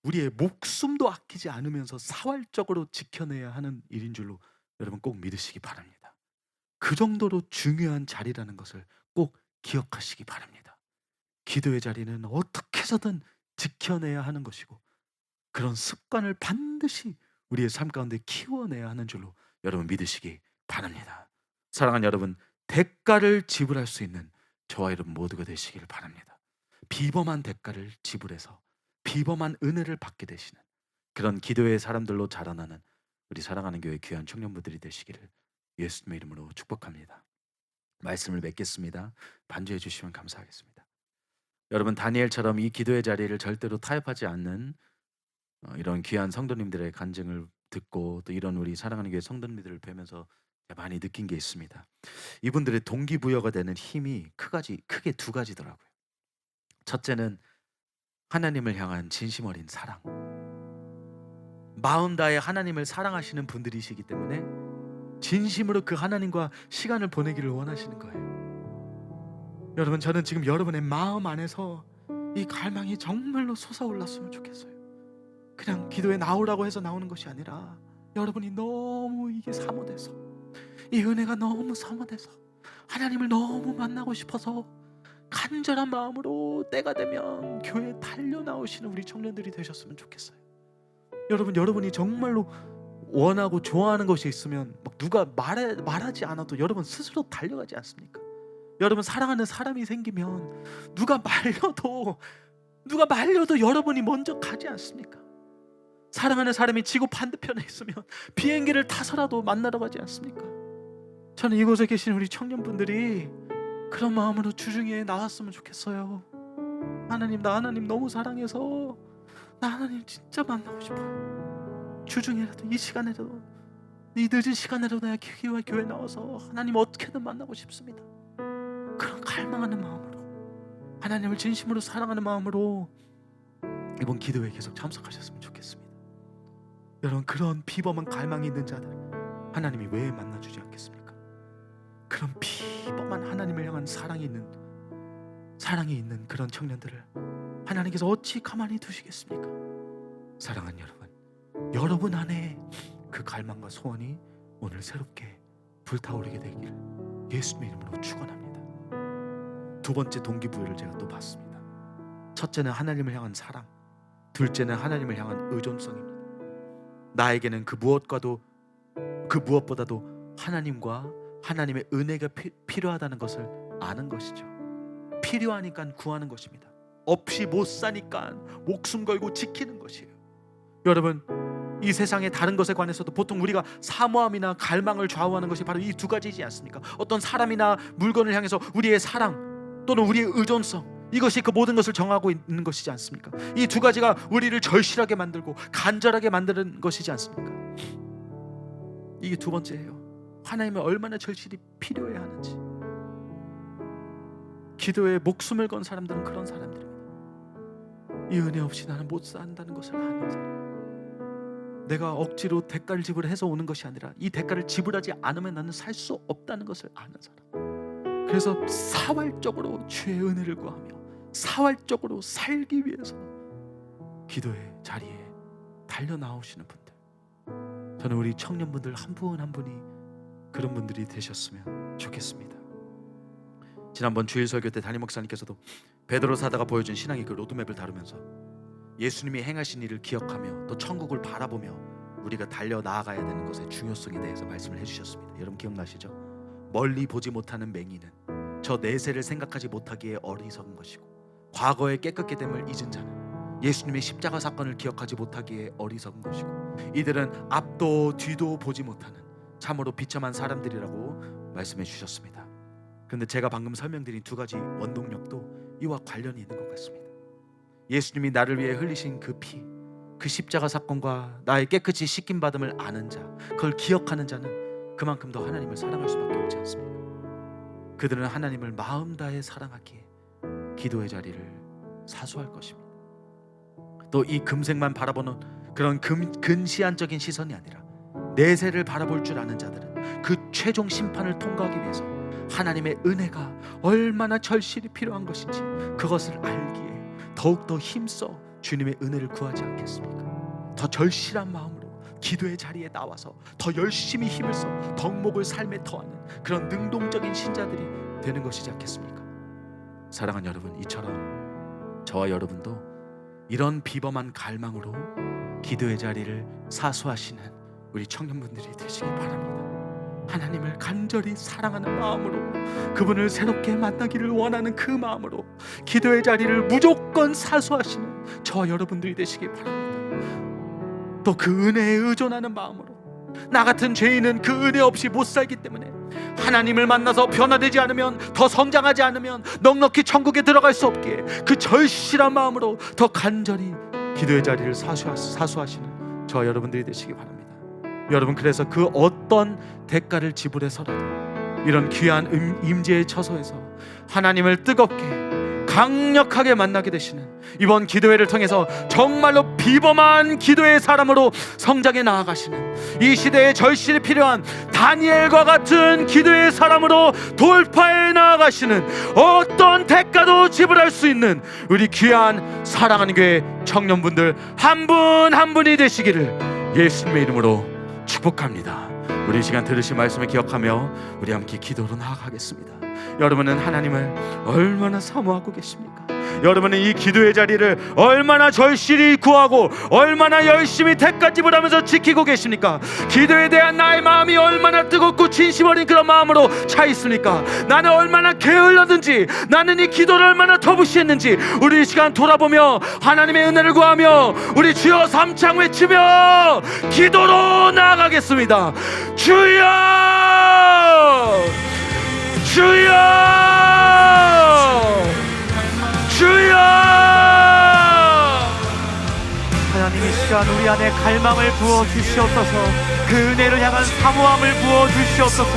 우리의 목숨도 아끼지 않으면서 사활적으로 지켜내야 하는 일인 줄로 여러분 꼭 믿으시기 바랍니다. 그 정도로 중요한 자리라는 것을 꼭 기억하시기 바랍니다. 기도의 자리는 어떻게 해서든 지켜내야 하는 것이고, 그런 습관을 반드시 우리의 삶 가운데 키워내야 하는 줄로 여러분 믿으시기 바랍니다. 사랑하는 여러분, 대가를 지불할 수 있는 저와 여러분 모두가 되시기를 바랍니다. 비범한 대가를 지불해서 비범한 은혜를 받게 되시는 그런 기도의 사람들로 자라나는 우리 사랑하는 교회 귀한 청년부들이 되시기를 예수님의 이름으로 축복합니다. 말씀을 맺겠습니다. 반주해 주시면 감사하겠습니다. 여러분, 다니엘처럼 이 기도의 자리를 절대로 타협하지 않는 이런 귀한 성도님들의 간증을 듣고 또 이런 우리 사랑하는 교회 성도님들을 뵈면서 많이 느낀 게 있습니다. 이분들의 동기부여가 되는 힘이 크게 두 가지더라고요. 첫째는 하나님을 향한 진심 어린 사랑. 마음 다해 하나님을 사랑하시는 분들이시기 때문에 진심으로 그 하나님과 시간을 보내기를 원하시는 거예요. 여러분, 저는 지금 여러분의 마음 안에서 이 갈망이 정말로 솟아올랐으면 좋겠어요. 그냥 기도에 나오라고 해서 나오는 것이 아니라 여러분이 너무 이게 사모돼서, 이 은혜가 너무 사모돼서 하나님을 너무 만나고 싶어서 간절한 마음으로 때가 되면 교회에 달려나오시는 우리 청년들이 되셨으면 좋겠어요. 여러분이 정말로 원하고 좋아하는 것이 있으면 막 누가 말하지 않아도 여러분 스스로 달려가지 않습니까? 여러분, 사랑하는 사람이 생기면 누가 말려도 여러분이 먼저 가지 않습니까? 사랑하는 사람이 지구 반대편에 있으면 비행기를 타서라도 만나러 가지 않습니까? 저는 이곳에 계신 우리 청년분들이 그런 마음으로 주중에 나왔으면 좋겠어요. 하나님, 나 하나님 너무 사랑해서 나 하나님 진짜 만나고 싶어요. 주중에라도 이 시간에라도, 이 늦은 시간에라도 내가 기와 교회 나와서 하나님 어떻게든 만나고 싶습니다. 그런 갈망하는 마음으로, 하나님을 진심으로 사랑하는 마음으로 이번 기도회에 계속 참석하셨으면 좋겠습니다. 여러분, 그런 비범한 갈망이 있는 자들 하나님이 왜 만나주지 않겠습니까? 그런 비범한 하나님을 향한 사랑이 있는 그런 청년들을 하나님께서 어찌 가만히 두시겠습니까? 사랑하는 여러분 안에 그 갈망과 소원이 오늘 새롭게 불타오르게 되기를 예수님의 이름으로 축원합니다. 두 번째 동기부여를 제가 또 봤습니다. 첫째는 하나님을 향한 사랑, 둘째는 하나님을 향한 의존성입니다. 나에게는 그 무엇보다도 하나님과 하나님의 은혜가 필요하다는 것을 아는 것이죠. 필요하니까 구하는 것입니다. 없이 못 사니까 목숨 걸고 지키는 것이에요. 여러분, 이 세상의 다른 것에 관해서도 보통 우리가 사모함이나 갈망을 좌우하는 것이 바로 이 두 가지이지 않습니까? 어떤 사람이나 물건을 향해서 우리의 사랑 또는 우리의 의존성, 이것이 그 모든 것을 정하고 있는 것이지 않습니까? 이 두 가지가 우리를 절실하게 만들고 간절하게 만드는 것이지 않습니까? 이게 두 번째예요. 하나님을 얼마나 절실히 필요해야 하는지. 기도에 목숨을 건 사람들은 그런 사람들입니다. 이 은혜 없이 나는 못 산다는 것을 아는 사람. 내가 억지로 대가를 지불해서 오는 것이 아니라 이 대가를 지불하지 않으면 나는 살 수 없다는 것을 아는 사람. 그래서 사활적으로 주의 은혜를 구하며 사활적으로 살기 위해서 기도의 자리에 달려나오시는 분들, 저는 우리 청년분들 한 분 한 분이 그런 분들이 되셨으면 좋겠습니다. 지난번 주일 설교 때 담임 목사님께서도 베드로 사다가 보여준 신앙의 그 로드맵을 다루면서 예수님이 행하신 일을 기억하며 또 천국을 바라보며 우리가 달려 나아가야 되는 것의 중요성에 대해서 말씀을 해주셨습니다. 여러분 기억나시죠? 멀리 보지 못하는 맹인은 저 내세를 생각하지 못하기에 어리석은 것이고, 과거의 깨끗게 됨을 잊은 자는 예수님의 십자가 사건을 기억하지 못하기에 어리석은 것이고, 이들은 앞도 뒤도 보지 못하는 참으로 비참한 사람들이라고 말씀해 주셨습니다. 그런데 제가 방금 설명드린 두 가지 원동력도 이와 관련이 있는 것 같습니다. 예수님이 나를 위해 흘리신 그 피, 그 십자가 사건과 나의 깨끗이 씻김 받음을 아는 자, 그걸 기억하는 자는 그만큼 더 하나님을 사랑할 수밖에 없지 않습니까? 그들은 하나님을 마음 다해 사랑하기에 기도의 자리를 사수할 것입니다. 또 이 금생만 바라보는 그런 근시안적인 시선이 아니라 내세를 바라볼 줄 아는 자들은 그 최종 심판을 통과하기 위해서 하나님의 은혜가 얼마나 절실히 필요한 것인지 그것을 알기에 더욱더 힘써 주님의 은혜를 구하지 않겠습니까? 더 절실한 마음으로 기도의 자리에 나와서 더 열심히 힘을 써 덕목을 삶에 더하는 그런 능동적인 신자들이 되는 것이지 않겠습니까? 사랑하는 여러분, 이처럼 저와 여러분도 이런 비범한 갈망으로 기도의 자리를 사수하시는 우리 청년분들이 되시기 바랍니다. 하나님을 간절히 사랑하는 마음으로, 그분을 새롭게 만나기를 원하는 그 마음으로 기도의 자리를 무조건 사수하시는 저와 여러분들이 되시기 바랍니다. 또 그 은혜에 의존하는 마음으로, 나 같은 죄인은 그 은혜 없이 못 살기 때문에 하나님을 만나서 변화되지 않으면, 더 성장하지 않으면 넉넉히 천국에 들어갈 수 없기에 그 절실한 마음으로 더 간절히 기도의 자리를 사수하시는 저와 여러분들이 되시기 바랍니다. 여러분, 그래서 그 어떤 대가를 지불해서라도 이런 귀한 임재의 처소에서 하나님을 뜨겁게 강력하게 만나게 되시는 이번 기도회를 통해서 정말로 비범한 기도의 사람으로 성장해 나아가시는, 이 시대에 절실히 필요한 다니엘과 같은 기도의 사람으로 돌파해 나아가시는, 어떤 대가도 지불할 수 있는 우리 귀한 사랑하는 교회 청년분들 한 분 한 분이 되시기를 예수님의 이름으로 축복합니다. 우리 이 시간 들으신 말씀을 기억하며 우리 함께 기도로 나아가겠습니다. 여러분은 하나님을 얼마나 사모하고 계십니까? 여러분은 이 기도의 자리를 얼마나 절실히 구하고 얼마나 열심히 대가 지불하면서 지키고 계십니까? 기도에 대한 나의 마음이 얼마나 뜨겁고 진심 어린 그런 마음으로 차 있습니까? 나는 얼마나 게을렀는지, 나는 이 기도를 얼마나 터부시했는지 우리 이 시간 돌아보며 하나님의 은혜를 구하며 우리 주여 삼창 외치며 기도로 나아가겠습니다. 주여! 주여! 주여! 하나님, 이 시간 우리 안에 갈망을 부어 주시옵소서. 그 은혜를 향한 사모함을 부어 주시옵소서.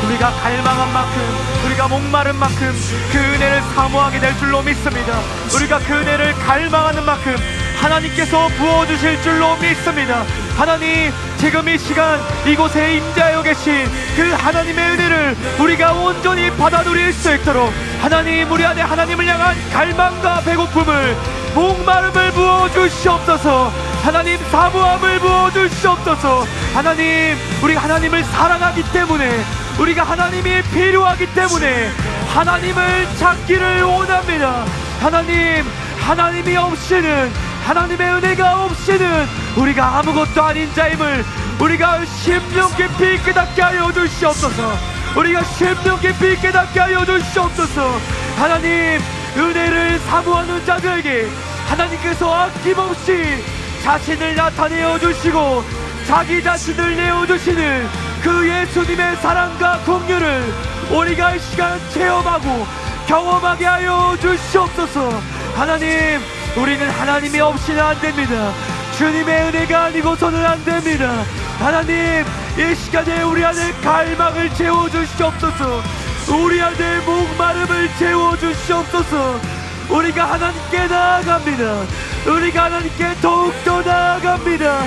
우리가 갈망한 만큼, 우리가 목마른 만큼 그 은혜를 사모하게 될 줄로 믿습니다. 우리가 그 은혜를 갈망하는 만큼 하나님께서 부어주실 줄로 믿습니다. 하나님, 지금 이 시간 이곳에 임재하여 계신 그 하나님의 은혜를 우리가 온전히 받아 누릴 수 있도록 하나님, 우리 안에 하나님을 향한 갈망과 배고픔을, 목마름을 부어주시옵소서. 하나님, 사모함을 부어주시옵소서. 하나님, 우리가 하나님을 사랑하기 때문에, 우리가 하나님이 필요하기 때문에 하나님을 찾기를 원합니다. 하나님, 하나님이 없이는, 하나님의 은혜가 없이는 우리가 아무것도 아닌 자임을 우리가 심령 깊이 깨닫게 하여 주시옵소서. 우리가 심령 깊이 깨닫게 하여 주시옵소서. 하나님, 은혜를 사모하는 자들에게 하나님께서 아낌없이 자신을 나타내어 주시고 자기 자신을 내어주시는 그 예수님의 사랑과 긍휼을 우리가 이 시간 체험하고 경험하게 하여 주시옵소서. 하나님, 우리는 하나님이 없이는 안 됩니다. 주님의 은혜가 아니고서는 안 됩니다. 하나님, 이 시간에 우리 안에 갈망을 채워주시옵소서. 우리 안에 목마름을 채워주시옵소서. 우리가 하나님께 나아갑니다. 우리가 하나님께 더욱더 나아갑니다.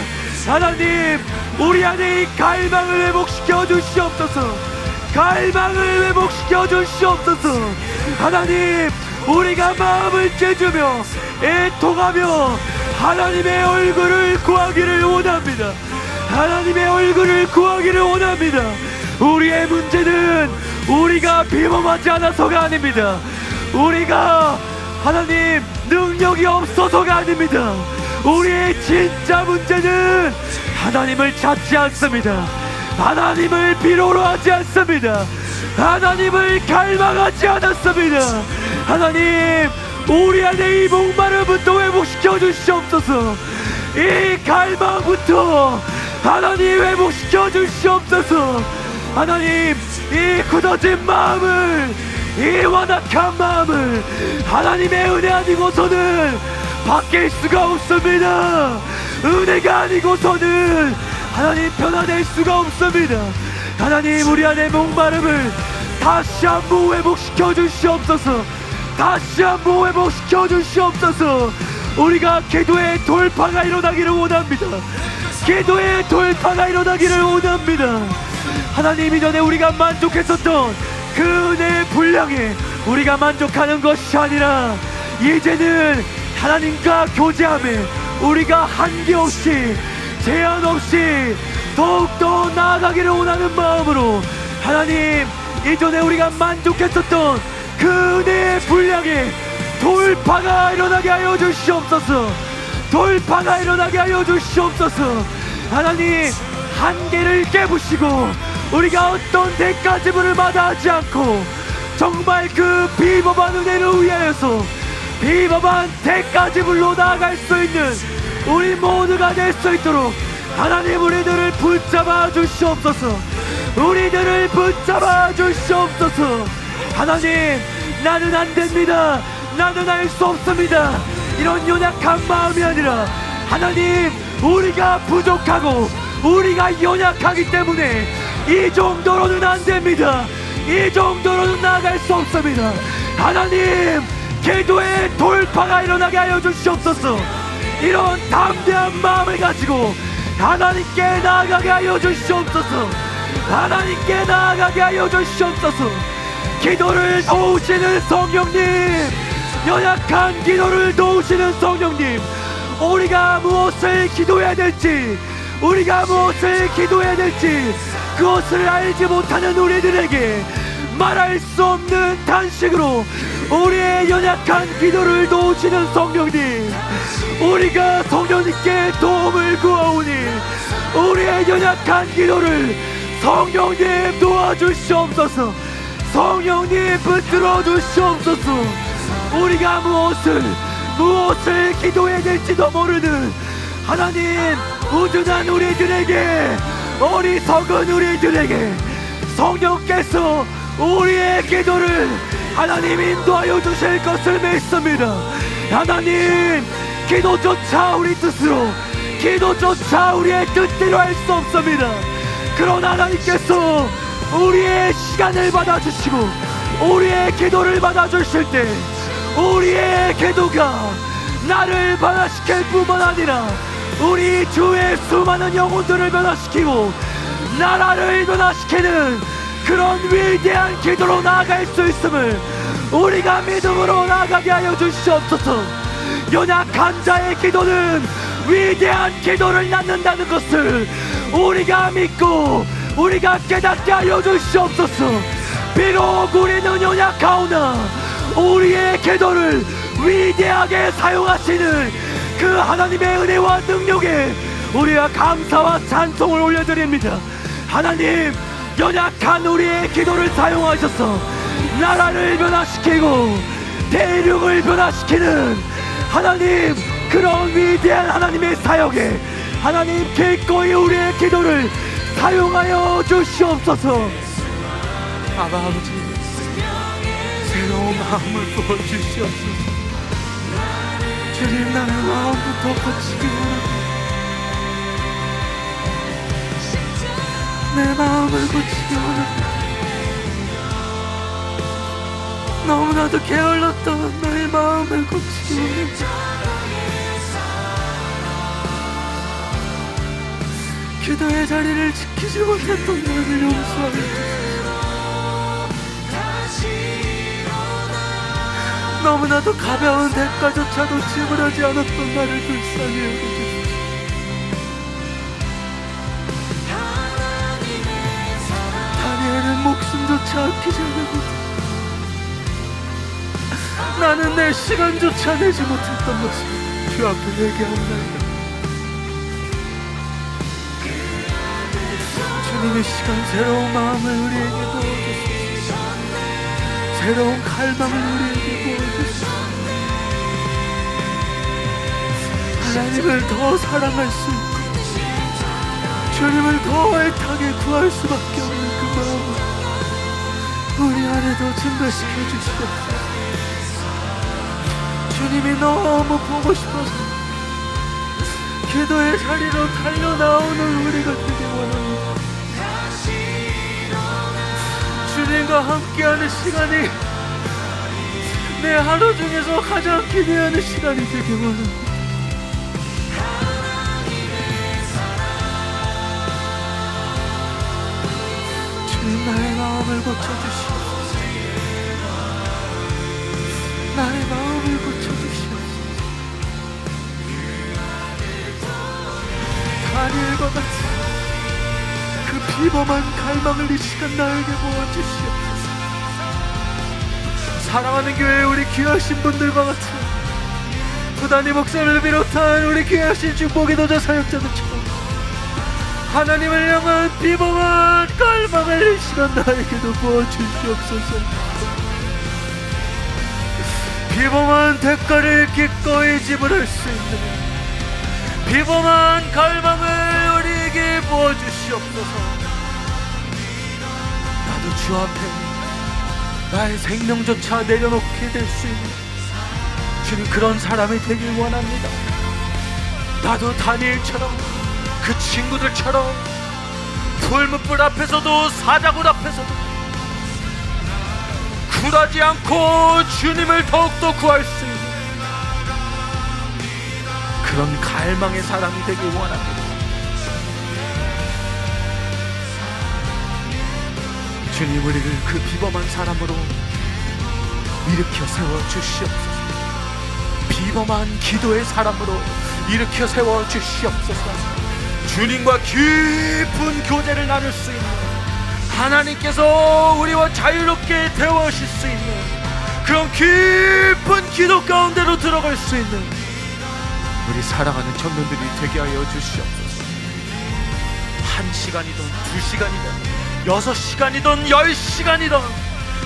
하나님, 우리 안에 이 갈망을 회복시켜 주시옵소서. 갈망을 회복시켜 주시옵소서. 하나님, 우리가 마음을 째주며 애통하며 하나님의 얼굴을 구하기를 원합니다. 하나님의 얼굴을 구하기를 원합니다. 우리의 문제는 우리가 비범하지 않아서가 아닙니다. 우리가 하나님 능력이 없어서가 아닙니다. 우리의 진짜 문제는 하나님을 찾지 않습니다. 하나님을 필요로 하지 않습니다. 하나님을 갈망하지 않았습니다. 하나님, 우리 안에 이 목마름부터 회복시켜 주시옵소서. 이 갈망부터 하나님 회복시켜 주시옵소서. 하나님, 이 굳어진 마음을, 이 완악한 마음을 하나님의 은혜 아니고서는 바뀔 수가 없습니다. 은혜가 아니고서는 하나님 변화될 수가 없습니다. 하나님, 우리 안에 목마름을 다시 한번 회복시켜 주시옵소서. 다시 한번 회복시켜 주시옵소서. 우리가 기도의 돌파가 일어나기를 원합니다. 기도의 돌파가 일어나기를 원합니다. 하나님, 이전에 우리가 만족했었던 그 은혜의 분량에 우리가 만족하는 것이 아니라 이제는 하나님과 교제함에 우리가 한계 없이 제한 없이 더욱더 나아가기를 원하는 마음으로 하나님, 이전에 우리가 만족했었던 그 은혜의 분량에 돌파가 일어나게 하여 주시옵소서. 돌파가 일어나게 하여 주시옵소서. 하나님, 한계를 깨부시고 우리가 어떤 대가지불을 마다하지 않고 정말 그 비범한 은혜를 위하여서 비범한 대가지불로 나아갈 수 있는 우리 모두가 될 수 있도록 하나님, 우리들을 붙잡아 주시옵소서. 우리들을 붙잡아 주시옵소서. 하나님, 나는 안 됩니다. 나는 할 수 없습니다. 이런 연약한 마음이 아니라 하나님, 우리가 부족하고 우리가 연약하기 때문에 이 정도로는 안 됩니다. 이 정도로는 나아갈 수 없습니다. 하나님, 기도의 돌파가 일어나게 하여 주시옵소서. 이런 담대한 마음을 가지고 하나님께 나아가게 하여 주시옵소서. 하나님께 나아가게 하여 주시옵소서. 기도를 도우시는 성령님, 연약한 기도를 도우시는 성령님, 우리가 무엇을 기도해야 될지, 우리가 무엇을 기도해야 될지 그것을 알지 못하는 우리들에게 말할 수 없는 탄식으로 우리의 연약한 기도를 도우시는 성령님, 우리가 성령님께 도움을 구하오니 우리의 연약한 기도를 성령님 도와주시옵소서. 성령님 붙들어 주시옵소서. 우리가 무엇을 기도해야 될지도 모르는 하나님, 우둔한 우리들에게, 어리석은 우리들에게 성령께서 우리의 기도를 하나님 인도하여 주실 것을 믿습니다. 하나님, 기도조차 우리 뜻으로, 기도조차 우리의 뜻대로 할 수 없습니다. 그러나 하나님께서 우리의 시간을 받아주시고 우리의 기도를 받아주실 때 우리의 기도가 나를 변화시킬 뿐만 아니라 우리 주의 수많은 영혼들을 변화시키고 나라를 변화시키는 그런 위대한 기도로 나아갈 수 있음을 우리가 믿음으로 나아가게 하여 주시옵소서. 연약한 자의 기도는 위대한 기도를 낳는다는 것을 우리가 믿고 우리가 깨닫게 하여 주시옵소서. 비록 우리는 연약하오나 우리의 기도를 위대하게 사용하시는 그 하나님의 은혜와 능력에 우리가 감사와 찬송을 올려드립니다. 하나님, 연약한 우리의 기도를 사용하셔서 나라를 변화시키고 대륙을 변화시키는 하나님, 그런 위대한 하나님의 사역에 하나님 기꺼이 우리의 기도를 사용하여 주시옵소서. 아버지, 새로운 마음을 부어주시옵소서. 주님, 나의 마음부터 고치기 원합니다. 내 마음을 고치기 원합니다. 너무나도 게을렀던 나의 마음을 고치기 원합니다. 기도의 자리를 지키지 못했던 나를 용서하여 주시옵소서. 너무나도 가벼운 대가조차도 지불하지 않았던 나를 불쌍히 여겨주시옵소서. 다니엘은 목숨조차 아끼지 않았는데 나는 내 시간조차 내지 못했던 것을 주 앞에 회개하옵나이다. 주님, 이 시간 새로운 마음을 우리에게 부어주시옵소서. 새로운 갈망을 우리에게 부어주시옵소서. 하나님을 더 사랑할 수 있고 주님을 더 애타게 구할 수밖에 없는 그 마음을 우리 안에도 증거시켜 주시옵소서. 주님이 너무 보고 싶어서 기도의 자리로 달려나오는 우리가 되길 원합니다. 주님과 함께하는 시간이 내 하루 중에서 가장 기대하는 시간이 되길 원합니다. 주님, 나의 마음을 고쳐주시옵소서. 나의 마음을 고쳐주시옵소서. 다니엘과 같이 그 비범한 갈망을 이 시간 나에게 부어주시옵소서. 사랑하는 교회 우리 귀하신 분들과 같이 부단히 목사를 비롯한 우리 귀하신 축복의 도자 사역자들처럼 하나님을 향한 비범한 갈망을 이 시간 나에게도 부어주시옵소서. 비범한 대가를 기꺼이 지불할 수 있는 비범한 갈망을 우리에게 부어주시옵소서. 나도 주 앞에 나의 생명조차 내려놓게 될 수 있는 주님, 그런 사람이 되길 원합니다. 나도 다니엘처럼 그 친구들처럼 풀무불 앞에서도 사자굴 앞에서도 굴하지 않고 주님을 더욱더 구할 수 있는 그런 갈망의 사람이 되길 원합니다. 주님, 우리를 그 비범한 사람으로 일으켜 세워주시옵소서. 비범한 기도의 사람으로 일으켜 세워주시옵소서. 주님과 깊은 교제를 나눌 수 있는, 하나님께서 우리와 자유롭게 대화하실 수 있는 그런 깊은 기도 가운데로 들어갈 수 있는 우리 사랑하는 청년들이 되게 하여 주시옵소서. 1시간이든 2시간이든 6시간이든 10시간이든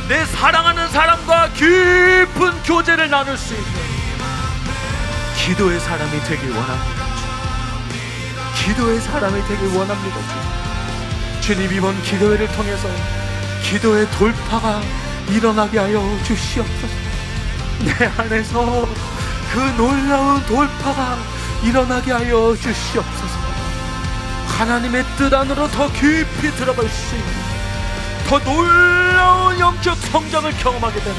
내 사랑하는 사람과 깊은 교제를 나눌 수 있는 기도의 사람이 되길 원합니다. 기도의 사람이 되길 원합니다. 주님, 이번 기도회를 통해서 기도의 돌파가 일어나게 하여 주시옵소서. 내 안에서 그 놀라운 돌파가 일어나게 하여 주시옵소서. 하나님의 뜻 안으로 더 깊이 들어갈 수 있는 더 놀라운 영적 성장을 경험하게 되는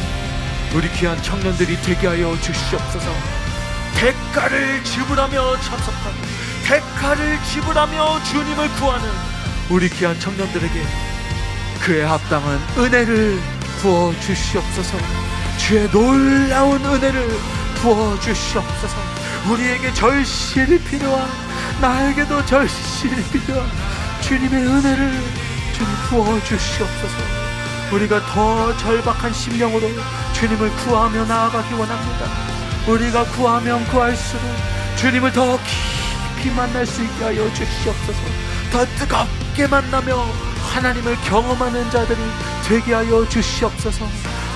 우리 귀한 청년들이 되게 하여 주시옵소서. 대가를 지불하며 참석하는, 대가를 지불하며 주님을 구하는 우리 귀한 청년들에게 그에 합당한 은혜를 부어 주시옵소서. 주의 놀라운 은혜를 부어 주시옵소서. 우리에게 절실히 필요한, 나에게도 절실히 필요한 주님의 은혜를 주님 부어 주시옵소서. 우리가 더 절박한 심령으로 주님을 구하며 나아가기 원합니다. 우리가 구하면 구할수록 주님을 더 깊이 만날 수 있게 하여 주시옵소서. 더 뜨겁게 만나며 하나님을 경험하는 자들이 되게 하여 주시옵소서.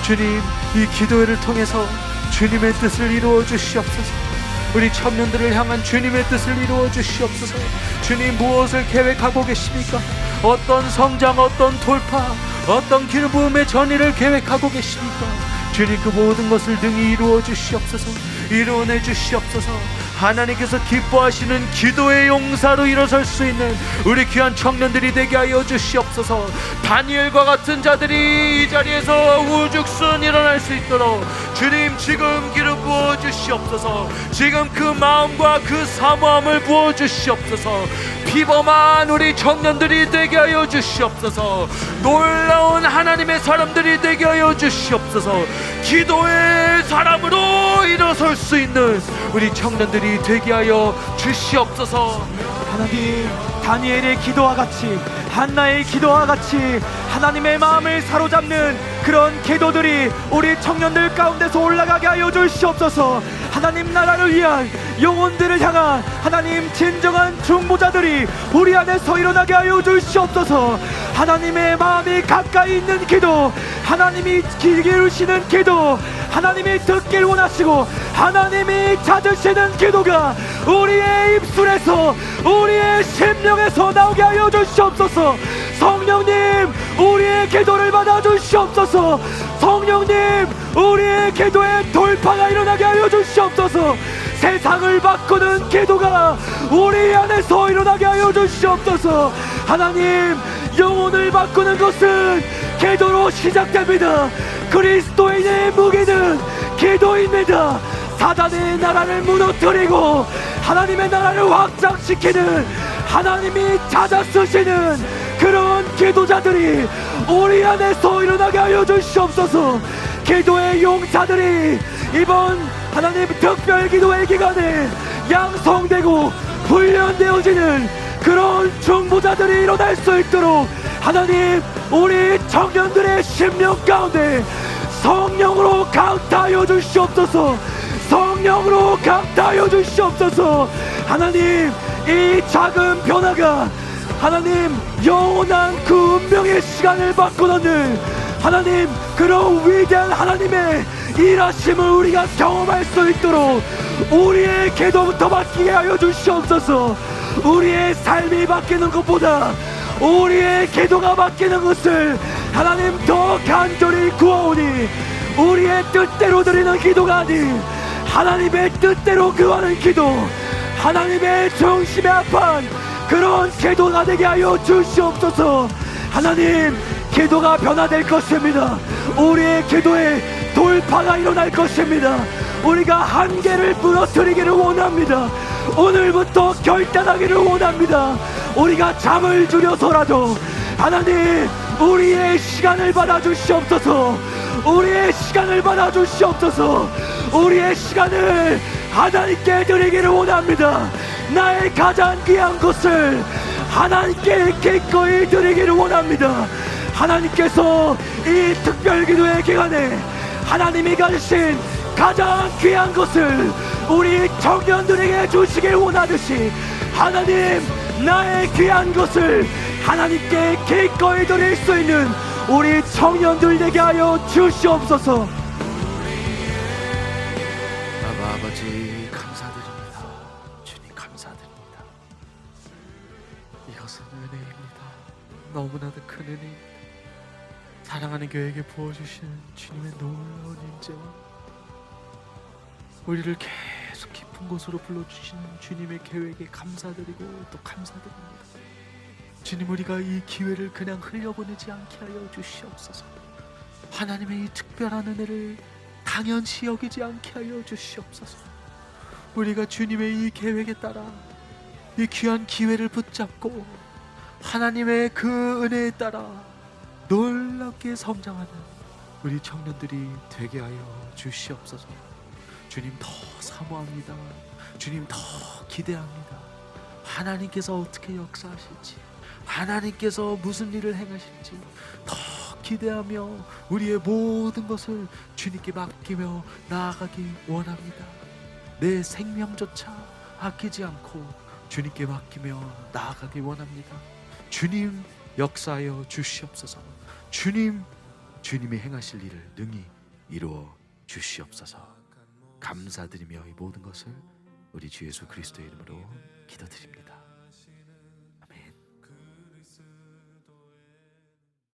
주님, 이 기도회를 통해서 주님의 뜻을 이루어 주시옵소서. 우리 청년들을 향한 주님의 뜻을 이루어 주시옵소서. 주님, 무엇을 계획하고 계십니까? 어떤 성장, 어떤 돌파, 어떤 기름 부음의 전의를 계획하고 계십니까? 주님, 그 모든 것을 능히 이루어 주시옵소서. 이루어내 주시옵소서. 하나님께서 기뻐하시는 기도의 용사로 일어설 수 있는 우리 귀한 청년들이 되게 하여 주시옵소서. 다니엘과 같은 자들이 이 자리에서 우죽순 일어날 수 있도록 주님 지금 기름 부어 주시옵소서. 지금 그 마음과 그 사모함을 부어 주시옵소서. 비범한 우리 청년들이 되게 하여 주시옵소서. 놀라운 하나님의 사람들이 되게 하여 주시옵소서. 기도의 사람으로 일어설 수 있는 우리 청년들이 되게 하여 주시옵소서. 하나님, 다니엘의 기도와 같이, 한나의 기도와 같이 하나님의 마음을 사로잡는 그런 기도들이 우리 청년들 가운데서 올라가게 하여 주시옵소서. 하나님 나라를 위한 영혼들을 향한 하나님 진정한 중보자들이 우리 안에서 일어나게 하여 주시옵소서. 하나님의 마음이 가까이 있는 기도, 하나님이 기르시는 기도, 하나님이 듣길 원하시고 하나님이 찾으시는 기도가 우리의 입술에서, 우리의 심령에서 나오게 하여 주시옵소서. 성령님, 우리의 기도를 받아 주시옵소서. 성령님, 우리의 기도에 돌파가 일어나게 하여 주시옵소서. 세상을 바꾸는 기도가 우리 안에서 일어나게 하여 주시옵소서. 하나님, 영혼을 바꾸는 것은 기도로 시작됩니다. 그리스도인의 무기는 기도입니다. 사단의 나라를 무너뜨리고 하나님의 나라를 확장시키는 하나님이 찾아 쓰시는 그런 기도자들이 우리 안에서 일어나게 하여 주시옵소서. 기도의 용사들이 이번 하나님 특별 기도의 기간에 양성되고 훈련되어지는 그런 중보자들이 일어날 수 있도록 하나님, 우리 청년들의 심령 가운데 성령으로 강타하여 주시옵소서. 성령으로 강타하여 주시옵소서. 하나님, 이 작은 변화가 하나님 영원한 그 운명의 시간을 바꿔놓는 하나님, 그런 위대한 하나님의 일하심을 우리가 경험할 수 있도록 우리의 기도부터 바뀌게 하여 주시옵소서. 우리의 삶이 바뀌는 것보다 우리의 기도가 바뀌는 것을 하나님 더 간절히 구하오니, 우리의 뜻대로 드리는 기도가 아닌 하나님의 뜻대로 구하는 기도, 하나님의 중심에 합한 그런 기도가 되게 하여 주시옵소서. 하나님, 기도가 변화될 것입니다. 우리의 기도에 돌파가 일어날 것입니다. 우리가 한계를 무너뜨리기를 원합니다. 오늘부터 결단하기를 원합니다. 우리가 잠을 줄여서라도 하나님, 우리의 시간을 받아 주시옵소서. 우리의 시간을 받아 주시옵소서. 우리의 시간을 하나님께 드리기를 원합니다. 나의 가장 귀한 것을 하나님께 기꺼이 드리기를 원합니다. 하나님께서 이 특별기도의 기간에 하나님이 가지신 가장 귀한 것을 우리 청년들에게 주시길 원하듯이, 하나님, 나의 귀한 것을 하나님께 기꺼이 드릴 수 있는 우리 청년들 되게 하여 주시옵소서. 아버지 감사드립니다. 주님 감사드립니다. 이것은 은혜입니다. 너무나도 큰 은혜입니다. 사랑하는 교회에게 부어주시는 주님의 놀라운 인재와 우리를 계속 깊은 곳으로 불러주시는 주님의 계획에 감사드리고 또 감사드립니다. 주님, 우리가 이 기회를 그냥 흘려보내지 않게 하여 주시옵소서. 하나님의 이 특별한 은혜를 당연시 여기지 않게 하여 주시옵소서. 우리가 주님의 이 계획에 따라 이 귀한 기회를 붙잡고 하나님의 그 은혜에 따라 놀랍게 성장하는 우리 청년들이 되게 하여 주시옵소서. 주님, 더 사모합니다. 주님, 더 기대합니다. 하나님께서 어떻게 역사하실지, 하나님께서 무슨 일을 행하실지 더 기대하며 우리의 모든 것을 주님께 맡기며 나아가기 원합니다. 내 생명조차 아끼지 않고 주님께 맡기며 나아가기 원합니다. 주님, 역사하여 주시옵소서. 주님, 주님이 행하실 일을 능히 이루어 주시옵소서. 감사드리며 이 모든 것을 우리 주 예수 그리스도의 이름으로 기도드립니다.